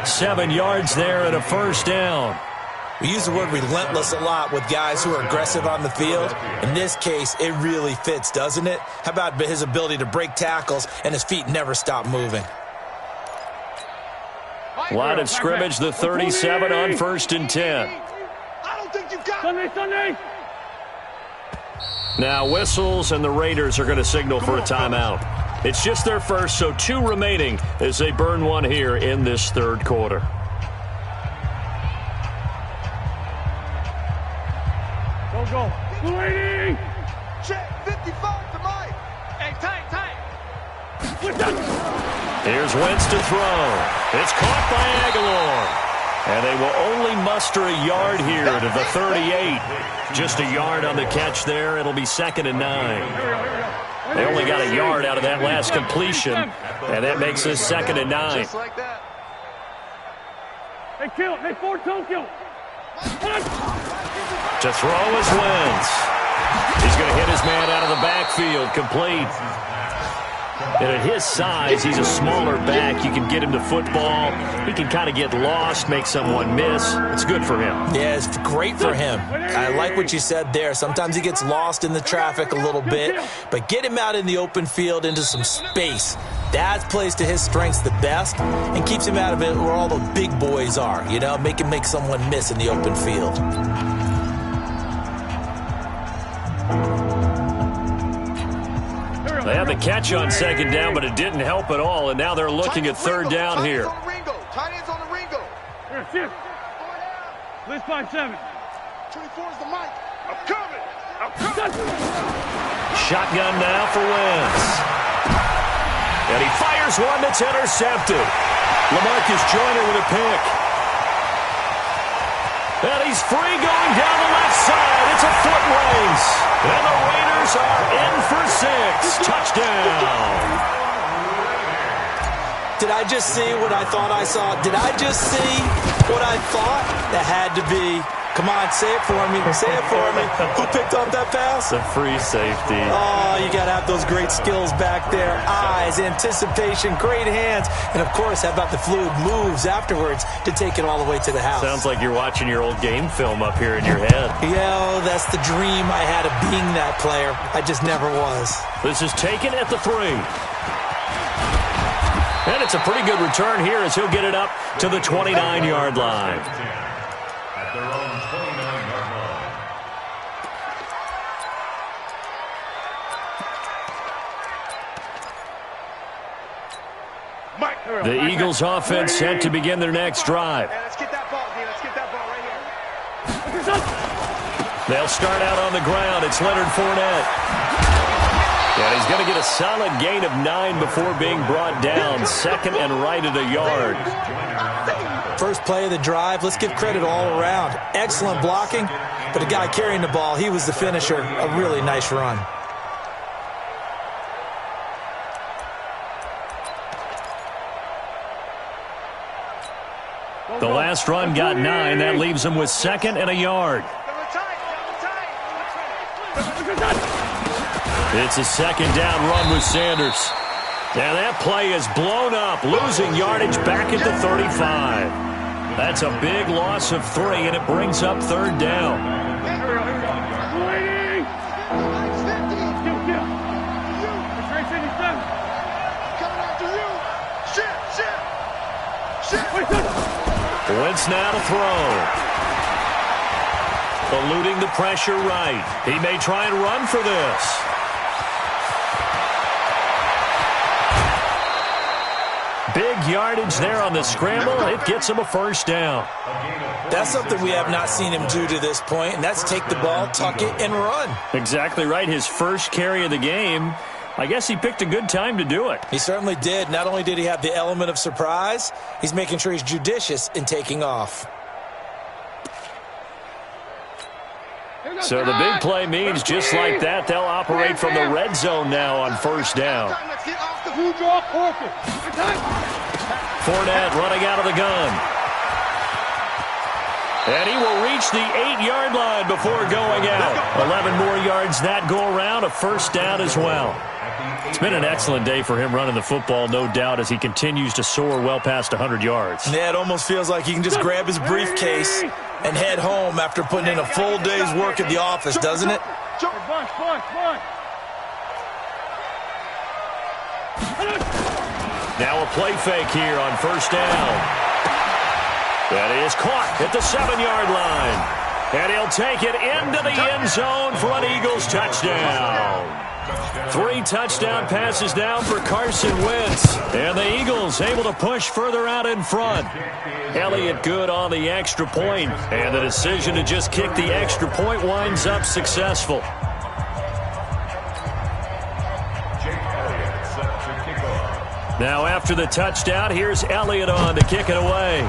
7 yards there and a first down. We use the word relentless a lot with guys who are aggressive on the field. In this case, it really fits, doesn't it? How about his ability to break tackles and his feet never stop moving? Line of scrimmage, the 37 on 1st and 10. I don't think you got Sunday. Now whistles, and the Raiders are going to signal for a timeout. It's just their first, so 2 remaining as they burn one here in this 3rd quarter. Go. Waiting. check 55 to Mike. Hey, tight. Here's Wentz to throw. It's caught by Aguilar. And they will only muster a yard here to the 38. Just a yard on the catch there. It'll be 2nd and 9. They only got a yard out of that last completion, and that makes this 2nd and 9. Just like that. Hey, kill. Hey, 4 Tokyo. To throw is Wentz. He's going to hit his man out of the backfield, complete. And at his size, he's a smaller back. You can get him to football. He can kind of get lost, make someone miss. It's good for him. Yeah, it's great for him. I like what you said there. Sometimes he gets lost in the traffic a little bit, but get him out in the open field into some space. That plays to his strengths the best and keeps him out of it where all the big boys are, you know, make him make someone miss in the open field. They had the catch on 2nd down, but it didn't help at all, and now they're looking at 3rd down here. Tight ends on the Ringo. Here, shift. List 5-7. 24 is the mic. I'm coming. Shotgun now for Wentz. And he fires one that's intercepted. LaMarcus Joyner with a pick. And he's free going down the left side. It's a foot race. And the Raiders are in for 6. Touchdown. Did I just see what I thought I saw? Did I just see what I thought? That had to be. Come on, say it for me. Say it for me. Who picked up that pass? The free safety. Oh, you got to have those great skills back there. Eyes, anticipation, great hands. And, of course, how about the fluid moves afterwards to take it all the way to the house? Sounds like you're watching your old game film up here in your head. Yeah, that's the dream I had of being that player. I just never was. This is taken at the 3. And it's a pretty good return here as he'll get it up to the 29-yard line. At their own 29-yard line. Mike. The Eagles offense set to begin their next drive. Hey, let's get that ball, D. Let's get that ball right here. They'll start out on the ground. It's Leonard Fournette. And he's going to get a solid gain of 9 before being brought down. 2nd and right at a yard. First play of the drive, let's give credit all around. Excellent blocking, but the guy carrying the ball, he was the finisher. A really nice run. The last run got 9. That leaves him with 2nd and a yard. It's a 2nd down run with Sanders. And that play is blown up, losing yardage back at the 35. That's a big loss of 3, and it brings up 3rd down. Wentz now to throw. Eluding the pressure right. He may try and run for this. Big yardage there on the scramble. It gets him a 1st down. That's something we have not seen him do to this point, and that's take the ball, tuck it, and run. Exactly right. His first carry of the game. I guess he picked a good time to do it. He certainly did. Not only did he have the element of surprise, he's making sure he's judicious in taking off. So the big play means just like that, they'll operate from the red zone now on 1st down. Fournette running out of the gun. And he will reach the 8-yard line before going out. 11 more yards that go around, a 1st down as well. At the It's been an excellent day for him running the football, no doubt, as he continues to soar well past 100 yards. Yeah, it almost feels like he can just grab his briefcase and head home after putting in a full day's work at the office, doesn't it? Now a play fake here on first down. That is caught at the 7-yard line. And he'll take it into the end zone for an Eagles touchdown. 3 touchdown passes now for Carson Wentz. And the Eagles able to push further out in front. Elliott good on the extra point. And the decision to just kick the extra point winds up successful. Now after the touchdown, here's Elliott on to kick it away.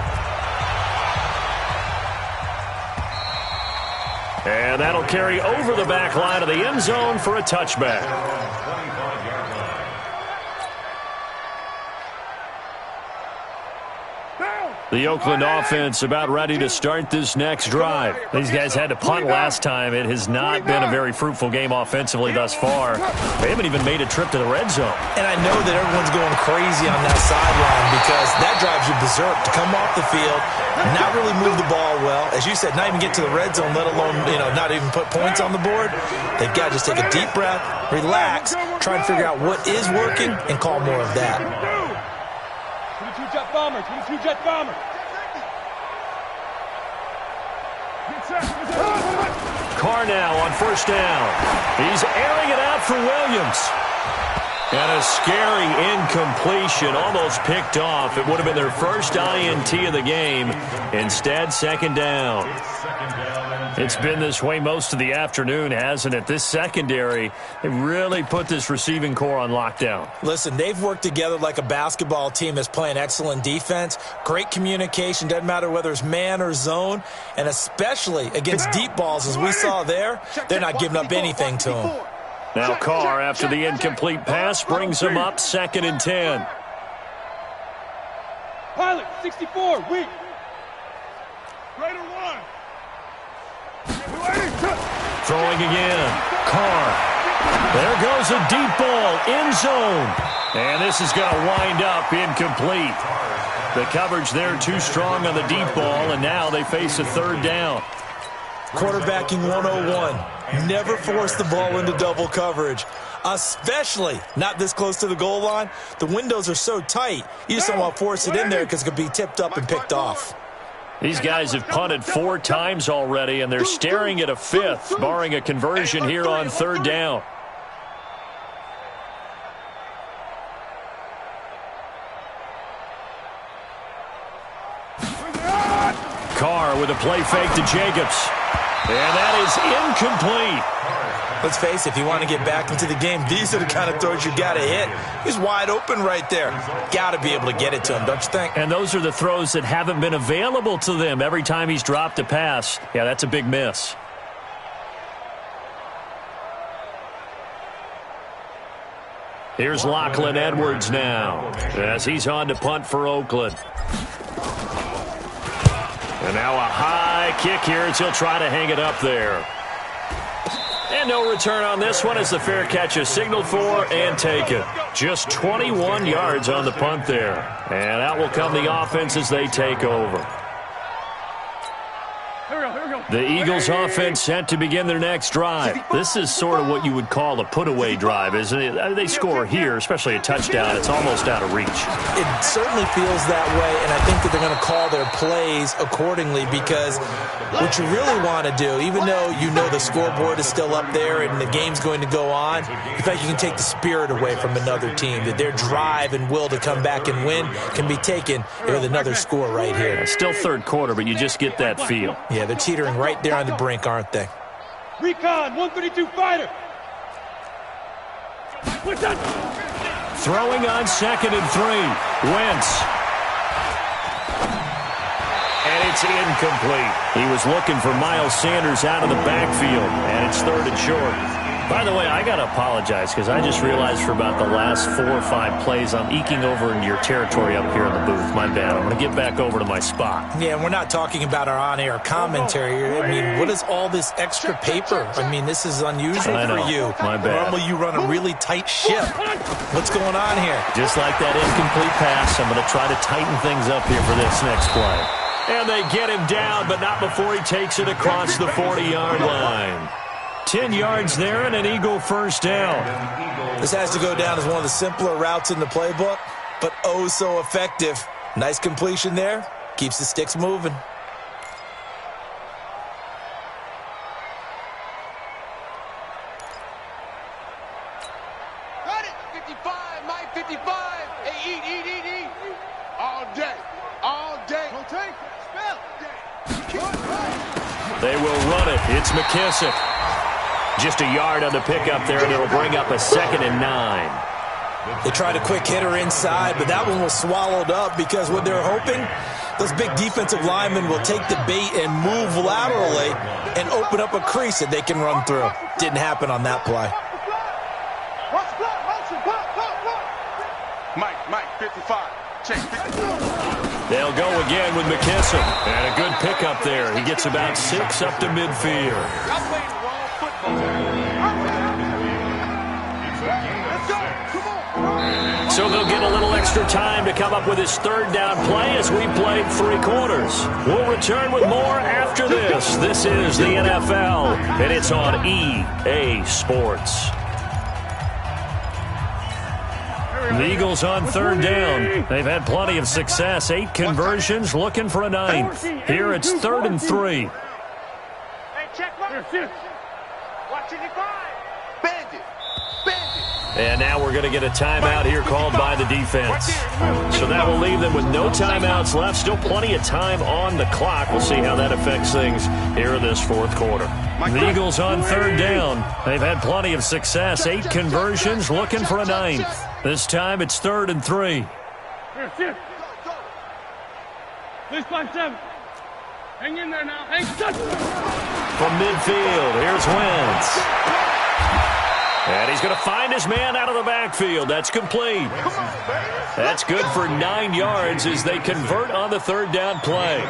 And that'll carry over the back line of the end zone for a touchback. The Oakland offense about ready to start this next drive. These guys had to punt last time. It has not been a very fruitful game offensively thus far. They haven't even made a trip to the red zone. And I know that everyone's going crazy on that sideline because that drives you berserk to come off the field, not really move the ball well. As you said, not even get to the red zone, let alone, not even put points on the board. They've got to just take a deep breath, relax, try and figure out what is working and call more of that. 22 jet bomber, 22 jet bomber. Carr now on first down. He's airing it out for Williams. And a scary incompletion, almost picked off. It would have been their first INT of the game. Instead, second down. It's been this way most of the afternoon, hasn't it? This secondary, they really put this receiving core on lockdown. Listen, they've worked together like a basketball team that's playing excellent defense. Great communication, doesn't matter whether it's man or zone. And especially against deep balls, as we saw there, they're not giving up anything to them. Now Carr, after the incomplete pass, brings him up 2nd and 10. Pilot, 64, weak. Raider 1. Throwing again. Carr. There goes a deep ball. End zone. And this is going to wind up incomplete. The coverage there too strong on the deep ball, and now they face a third down. Quarterbacking 101. Never force the ball into double coverage, especially not this close to the goal line. The windows are so tight, you just don't want to force it in there because it could be tipped up and picked off. These guys have punted 4 times already, and they're staring at a 5th, barring a conversion here on third down. Carr with a play fake to Jacobs. And that is incomplete. Let's face it, if you want to get back into the game, these are the kind of throws you got to hit. He's wide open right there. Got to be able to get it to him, don't you think? And those are the throws that haven't been available to them every time he's dropped a pass. Yeah, that's a big miss. Here's Lachlan Edwards now as he's on to punt for Oakland. And now a high kick here as he'll try to hang it up there. And no return on this one as the fair catch is signaled for and taken. Just 21 yards on the punt there. And out will come the offense as they take over. The Eagles offense set to begin their next drive. This is sort of what you would call a put-away drive, isn't it? They score here, especially a touchdown. It's almost out of reach. It certainly feels that way, and I think that they're going to call their plays accordingly because what you really want to do, even though you know the scoreboard is still up there and the game's going to go on, in fact, you can take the spirit away from another team, that their drive and will to come back and win can be taken with another score right here. Still third quarter, but you just get that feel. Yeah, they're teetering right there on the brink, aren't they? Recon, 132 fighter. Throwing on 2nd and 3. Wentz. And it's incomplete. He was looking for Miles Sanders out of the backfield, and it's 3rd and short. By the way, I got to apologize because I just realized for about the last 4 or 5 plays I'm eking over into your territory up here in the booth. My bad. I'm going to get back over to my spot. Yeah, and we're not talking about our on-air commentary. I mean, what is all this extra paper? I mean, this is unusual for you. My bad. Normally you run a really tight ship. What's going on here? Just like that incomplete pass, I'm going to try to tighten things up here for this next play. And they get him down, but not before he takes it across the 40-yard line. 10 yards there and an Eagle first down. This has to go down as one of the simpler routes in the playbook, but oh so effective. Nice completion there. Keeps the sticks moving. Got it. 55, Mike, 55. Hey, eat. All day. Don't take it. Spell. They will run it. It's McKissick. Just a yard on the pickup there, and it'll bring up a 2nd and 9. They tried a quick hitter inside, but that one was swallowed up because what they're hoping, those big defensive linemen will take the bait and move laterally and open up a crease that they can run through. Didn't happen on that play. Mike, 55. Check 55. They'll go again with McKissick. And a good pickup there. He gets about 6 up to midfield. So they'll get a little extra time to come up with his 3rd down play as we played 3 quarters. We'll return with more after this. This is the NFL, and it's on EA Sports. The Eagles on 3rd down. They've had plenty of success. 8 conversions, looking for a 9th. Here it's 3rd and 3. Hey, check Watch it, Bandit. And now we're going to get a timeout here called by the defense. So that will leave them with no timeouts left. Still plenty of time on the clock. We'll see how that affects things here in this 4th quarter. The Eagles on 3rd down. They've had plenty of success. 8 conversions, looking for a 9th. This time it's 3rd and 3. Please, 5-7. Hang in there now. From midfield, here's Wentz. And he's going to find his man out of the backfield. That's complete. That's good for 9 yards as they convert on the 3rd down play.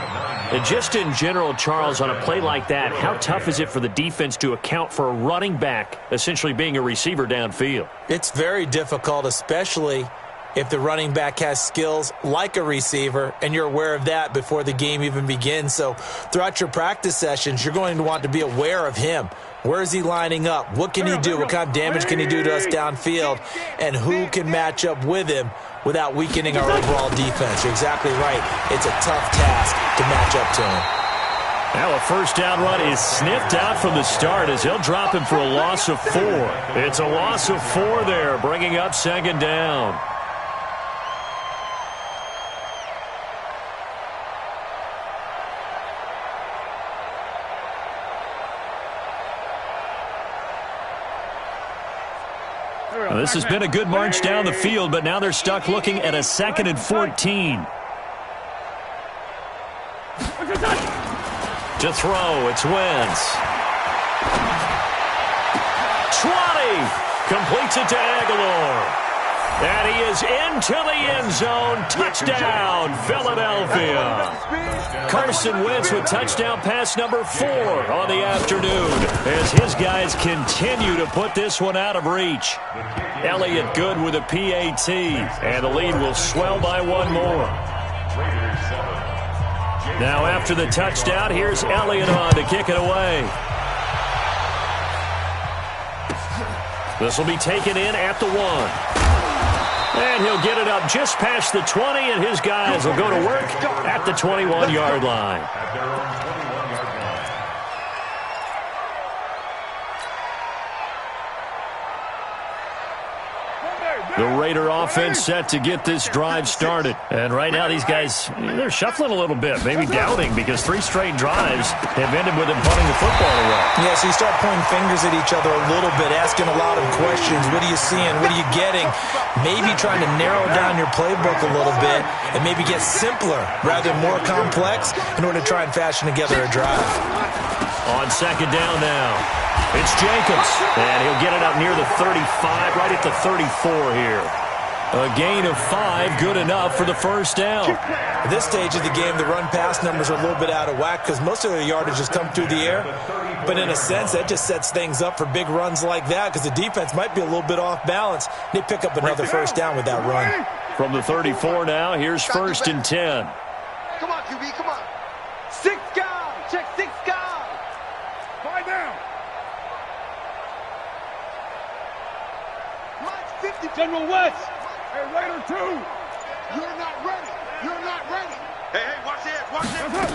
And just in general, Charles, on a play like that, how tough is it for the defense to account for a running back essentially being a receiver downfield? It's very difficult, especially if the running back has skills like a receiver, and you're aware of that before the game even begins. So throughout your practice sessions, you're going to want to be aware of him. Where is he lining up? What can he do? What kind of damage can he do to us downfield? And who can match up with him without weakening our overall defense? You're exactly right. It's a tough task to match up to him. Now a first down run is sniffed out from the start as he'll drop him for a loss of 4. It's a loss of 4 there, bringing up 2nd down. This has been a good march down the field, but now they're stuck looking at a 2nd and 14. To throw, it's Wentz. 20! Completes it to Aguilar. And he is into the end zone. Touchdown, Philadelphia. Carson Wentz with touchdown pass number 4 on the afternoon as his guys continue to put this one out of reach. Elliott good with a PAT, and the lead will swell by 1 more. Now after the touchdown, here's Elliott on to kick it away. This will be taken in at the 1. And he'll get it up just past the 20, and his guys will go to work at the 21-yard line. The Raider offense set to get this drive started. And right now these guys, they're shuffling a little bit, maybe doubting, because 3 straight drives have ended with them punting the football away. Yeah, so you start pointing fingers at each other a little bit, asking a lot of questions. What are you seeing? What are you getting? Maybe trying to narrow down your playbook a little bit and maybe get simpler rather than more complex in order to try and fashion together a drive. On 2nd down now. It's Jacobs, and he'll get it up near the 35, right at the 34 here. A gain of 5, good enough for the first down. At this stage of the game, the run-pass numbers are a little bit out of whack because most of their yardage has come through the air. But in a sense, that just sets things up for big runs like that because the defense might be a little bit off balance. They pick up another first down with that run. From the 34 now, here's 1st and 10. Come on, QB, come on. 6 guys. Check 6 guys. 5 down. Mike's 50. General West. Hey, Raider 2. You're not ready. You're not ready. Hey, watch the edge. Watch the edge.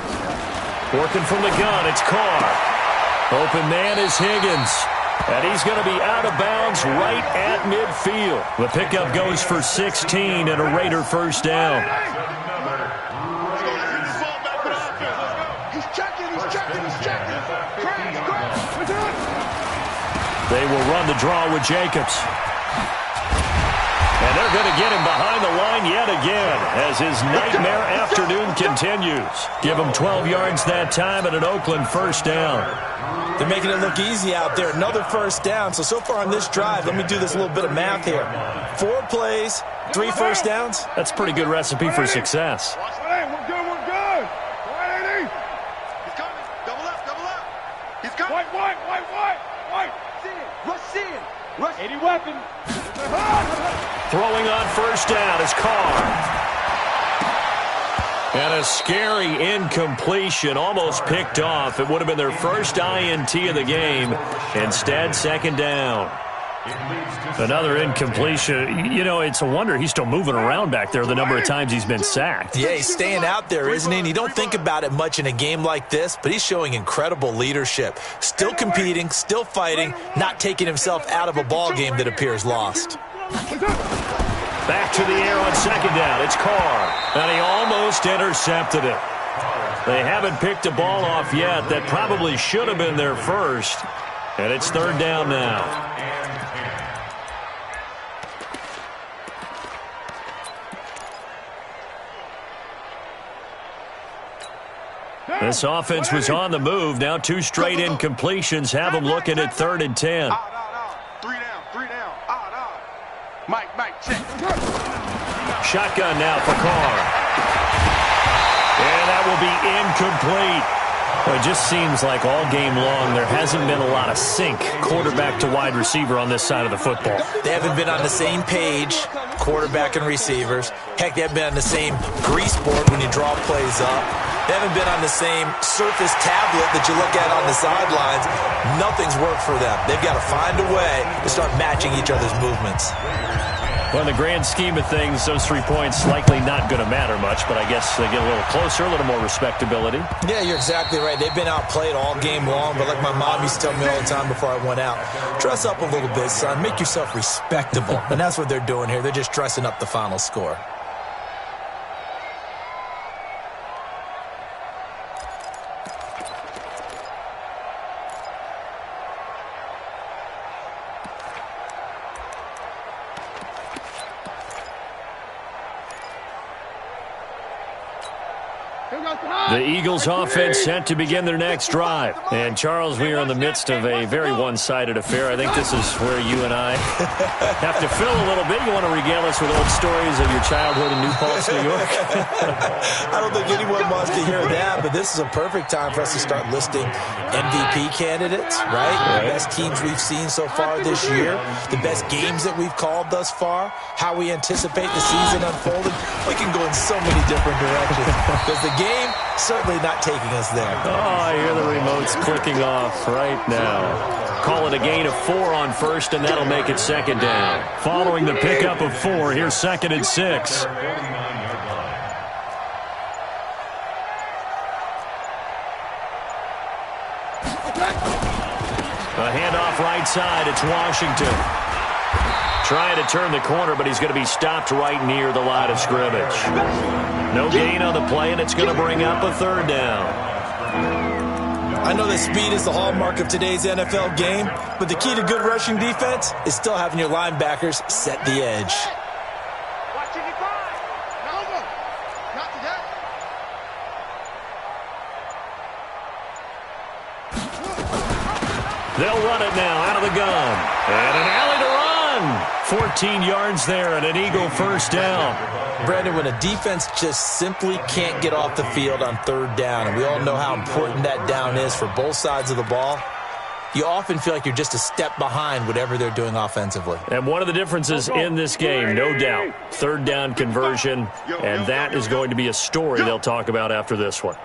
Working from the gun, it's Carr. Open man is Higgins. And he's going to be out of bounds right at midfield. The pickup goes for 16 and a Raider first down. He's checking. They will run the draw with Jacobs. And they're going to get him behind the line yet again as his nightmare afternoon continues. Give him 12 yards that time and an Oakland first down. They're making it look easy out there. Another first down. So far on this drive, let me do this little bit of math here. 4 plays, 3 first downs. That's a pretty good recipe for success. Hey, we're good. Right, 80. He's coming. Double up. He's coming. White. Rush. 80 weapon. Throwing on first down is Carr. And a scary incompletion, almost picked off. It would have been their first INT of the game. Instead, second down. Another incompletion. You know, it's a wonder he's still moving around back there the number of times he's been sacked. Yeah, he's staying out there, isn't he? And you don't think about it much in a game like this, but he's showing incredible leadership. Still competing, still fighting, not taking himself out of a ball game that appears lost. Back to the air on second down. It's Carr. And he almost intercepted it. They haven't picked a ball off yet. That probably should have been their first. And it's third down now. This offense was on the move. Now 2 straight incompletions have them looking at 3rd and 10. 3 down. Mike, check. Shotgun now for Carr. And that will be incomplete. Well, it just seems like all game long there hasn't been a lot of sync quarterback to wide receiver on this side of the football. They haven't been on the same page, quarterback and receivers. Heck, they haven't been on the same grease board when you draw plays up. They haven't been on the same surface tablet that you look at on the sidelines. Nothing's worked for them. They've got to find a way to start matching each other's movements. Well, in the grand scheme of things, those 3 points likely not going to matter much, but I guess they get a little closer, a little more respectability. Yeah, you're exactly right. They've been outplayed all game long, but like my mom used to tell me all the time before I went out, dress up a little bit, son. Make yourself respectable. And that's what they're doing here. They're just dressing up the final score. The Eagles offense set to begin their next drive. And, Charles, we are in the midst of a very one-sided affair. I think this is where you and I have to fill a little bit. You want to regale us with old stories of your childhood in New Paltz, New York? I don't think anyone wants to hear that, but this is a perfect time for us to start listing MVP candidates, right? The best teams we've seen so far this year, the best games that we've called thus far, how we anticipate the season unfolding. We can go in so many different directions because the game certainly not taking us there. Oh, I hear the remotes clicking off right now. Call it a gain of 4 on first, and that'll make it second down. Following the pickup of 4, here's 2nd and 6. A handoff right side. It's Washington. Trying to turn the corner, but he's going to be stopped right near the line of scrimmage. No gain on the play, and it's going to bring up a third down. I know that speed is the hallmark of today's NFL game, but the key to good rushing defense is still having your linebackers set the edge. They'll run it now out of the gun. And an alley to run. 14 yards there and an Eagle first down. Brandon, when a defense just simply can't get off the field on third down, and we all know how important that down is for both sides of the ball, you often feel like you're just a step behind whatever they're doing offensively. And one of the differences in this game, no doubt, third down conversion, and that is going to be a story they'll talk about after this one.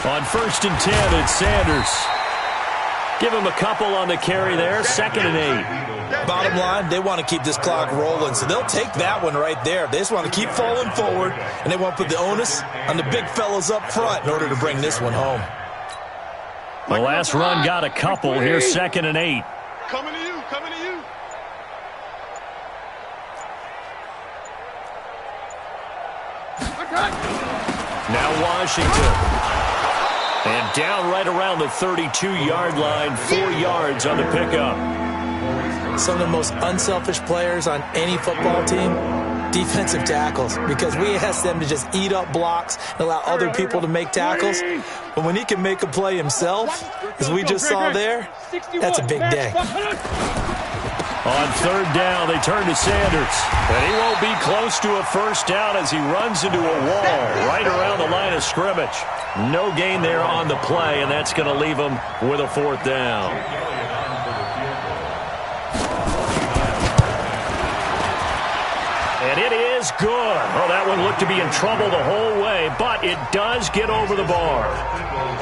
On 1st and 10, it's Sanders. Give him a couple on the carry there, 2nd and 8. Bottom line, they want to keep this clock rolling, so they'll take that one right there. They just want to keep falling forward, and they want to put the onus on the big fellas up front in order to bring this one home. The last run got a couple. Here's 2nd and 8. Coming to you, coming to you. Now Washington. And down right around the 32-yard line, 4 yards on the pickup. Some of the most unselfish players on any football team, defensive tackles, because we ask them to just eat up blocks and allow other people to make tackles. But when he can make a play himself, as we just saw there, that's a big day. On 3rd down, they turn to Sanders. And he won't be close to a first down as he runs into a wall right around the line of scrimmage. No gain there on the play, and that's going to leave him with a 4th down. And it is good. Oh, that one looked to be in trouble the whole way, but it does get over the bar.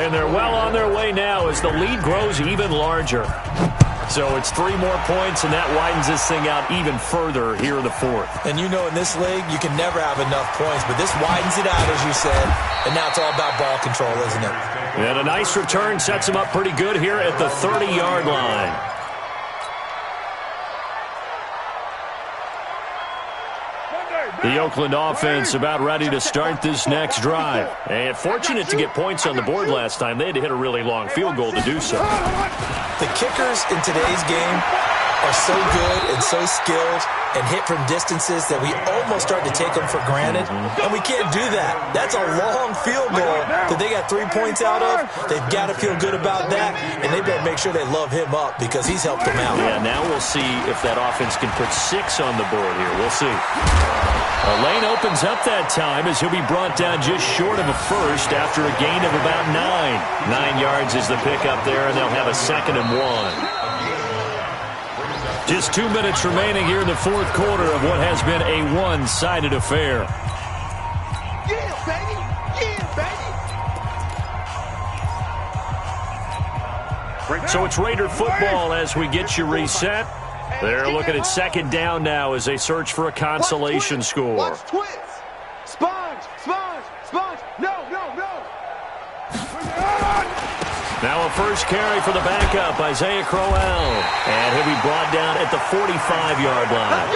And they're well on their way now as the lead grows even larger. So it's 3 more points, and that widens this thing out even further here in the 4th. And you know in this league, you can never have enough points, but this widens it out, as you said, and now it's all about ball control, isn't it? And a nice return sets him up pretty good here at the 30-yard line. The Oakland offense about ready to start this next drive. And fortunate to get points on the board last time. They had to hit a really long field goal to do so. The kickers in today's game are so good and so skilled and hit from distances that we almost start to take them for granted. And we can't do that. That's a long field goal that they got 3 points out of. They've got to feel good about that, and they better make sure they love him up because he's helped them out. Yeah, now we'll see if that offense can put 6 on the board here. We'll see. A lane opens up that time as he'll be brought down just short of a first after a gain of about 9. 9 yards is the pickup there, and they'll have a 2nd and 1. Just 2 minutes remaining here in the 4th quarter of what has been a one-sided affair. Yeah, baby. Yeah, baby. So it's Raider football as we get you reset. They're looking at 2nd down now as they search for a consolation score. Watch twist. Sponge. No. Now a first carry for the backup, Isaiah Crowell. And he'll be brought down at the 45-yard line.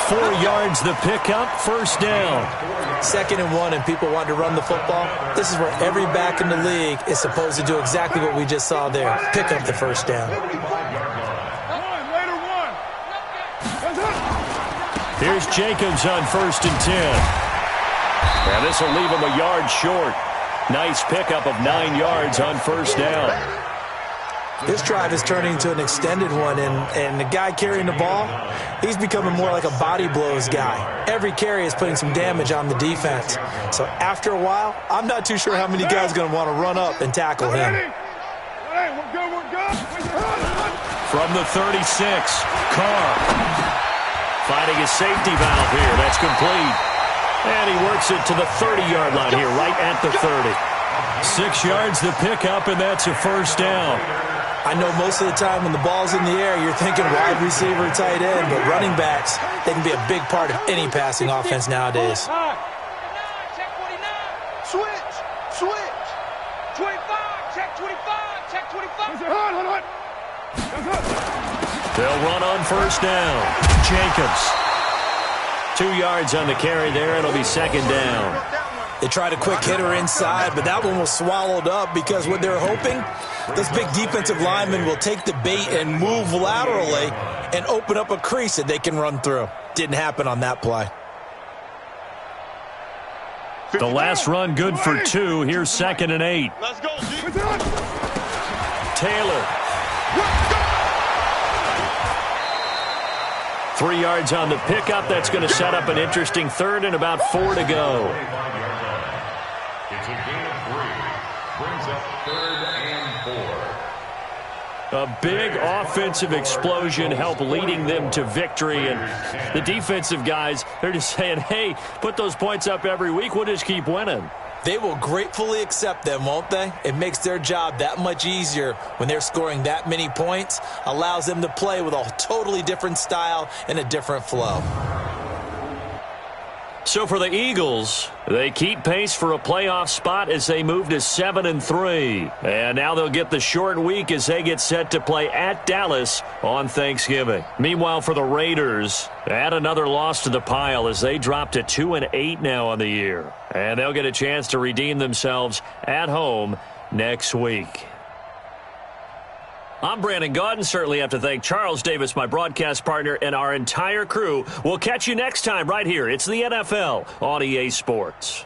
4 yards the pickup, first down. 2nd and 1, and people want to run the football. This is where every back in the league is supposed to do exactly what we just saw there. Pick up the first down. Here's Jacobs on 1st and 10. And this will leave him a yard short. Nice pickup of 9 yards on first down. This drive is turning into an extended one, and the guy carrying the ball, he's becoming more like a body blows guy. Every carry is putting some damage on the defense. So after a while, I'm not too sure how many guys are going to want to run up and tackle him. From the 36, Carr. Finding his safety valve here. That's complete. And he works it to the 30-yard line here, right at the 30. 6 yards the pickup, and that's a first down. I know most of the time when the ball's in the air, you're thinking wide receiver, tight end, but running backs, they can be a big part of any passing offense nowadays. Switch. 25, check 25, check 25. They'll run on first down. Jacobs. 2 yards on the carry there. It'll be 2nd down. They tried a quick hitter inside, but that one was swallowed up because what they're hoping, this big defensive lineman will take the bait and move laterally and open up a crease that they can run through. Didn't happen on that play. The last run good for 2. Here's 2nd and 8. Let's go, G. Taylor. 3 yards on the pickup. That's going to set up an interesting 3rd and about 4 to go. It's a gain of 3. Brings up 3rd and 4. A big offensive explosion helped leading them to victory. And the defensive guys, they're just saying, hey, put those points up every week. We'll just keep winning. They will gratefully accept them, won't they? It makes their job that much easier when they're scoring that many points. Allows them to play with a totally different style and a different flow. So for the Eagles, they keep pace for a playoff spot as they move to 7-3. And now they'll get the short week as they get set to play at Dallas on Thanksgiving. Meanwhile, for the Raiders, add another loss to the pile as they drop to 2-8 now on the year. And they'll get a chance to redeem themselves at home next week. I'm Brandon Gaudin. Certainly have to thank Charles Davis, my broadcast partner, and our entire crew. We'll catch you next time right here. It's the NFL on EA Sports.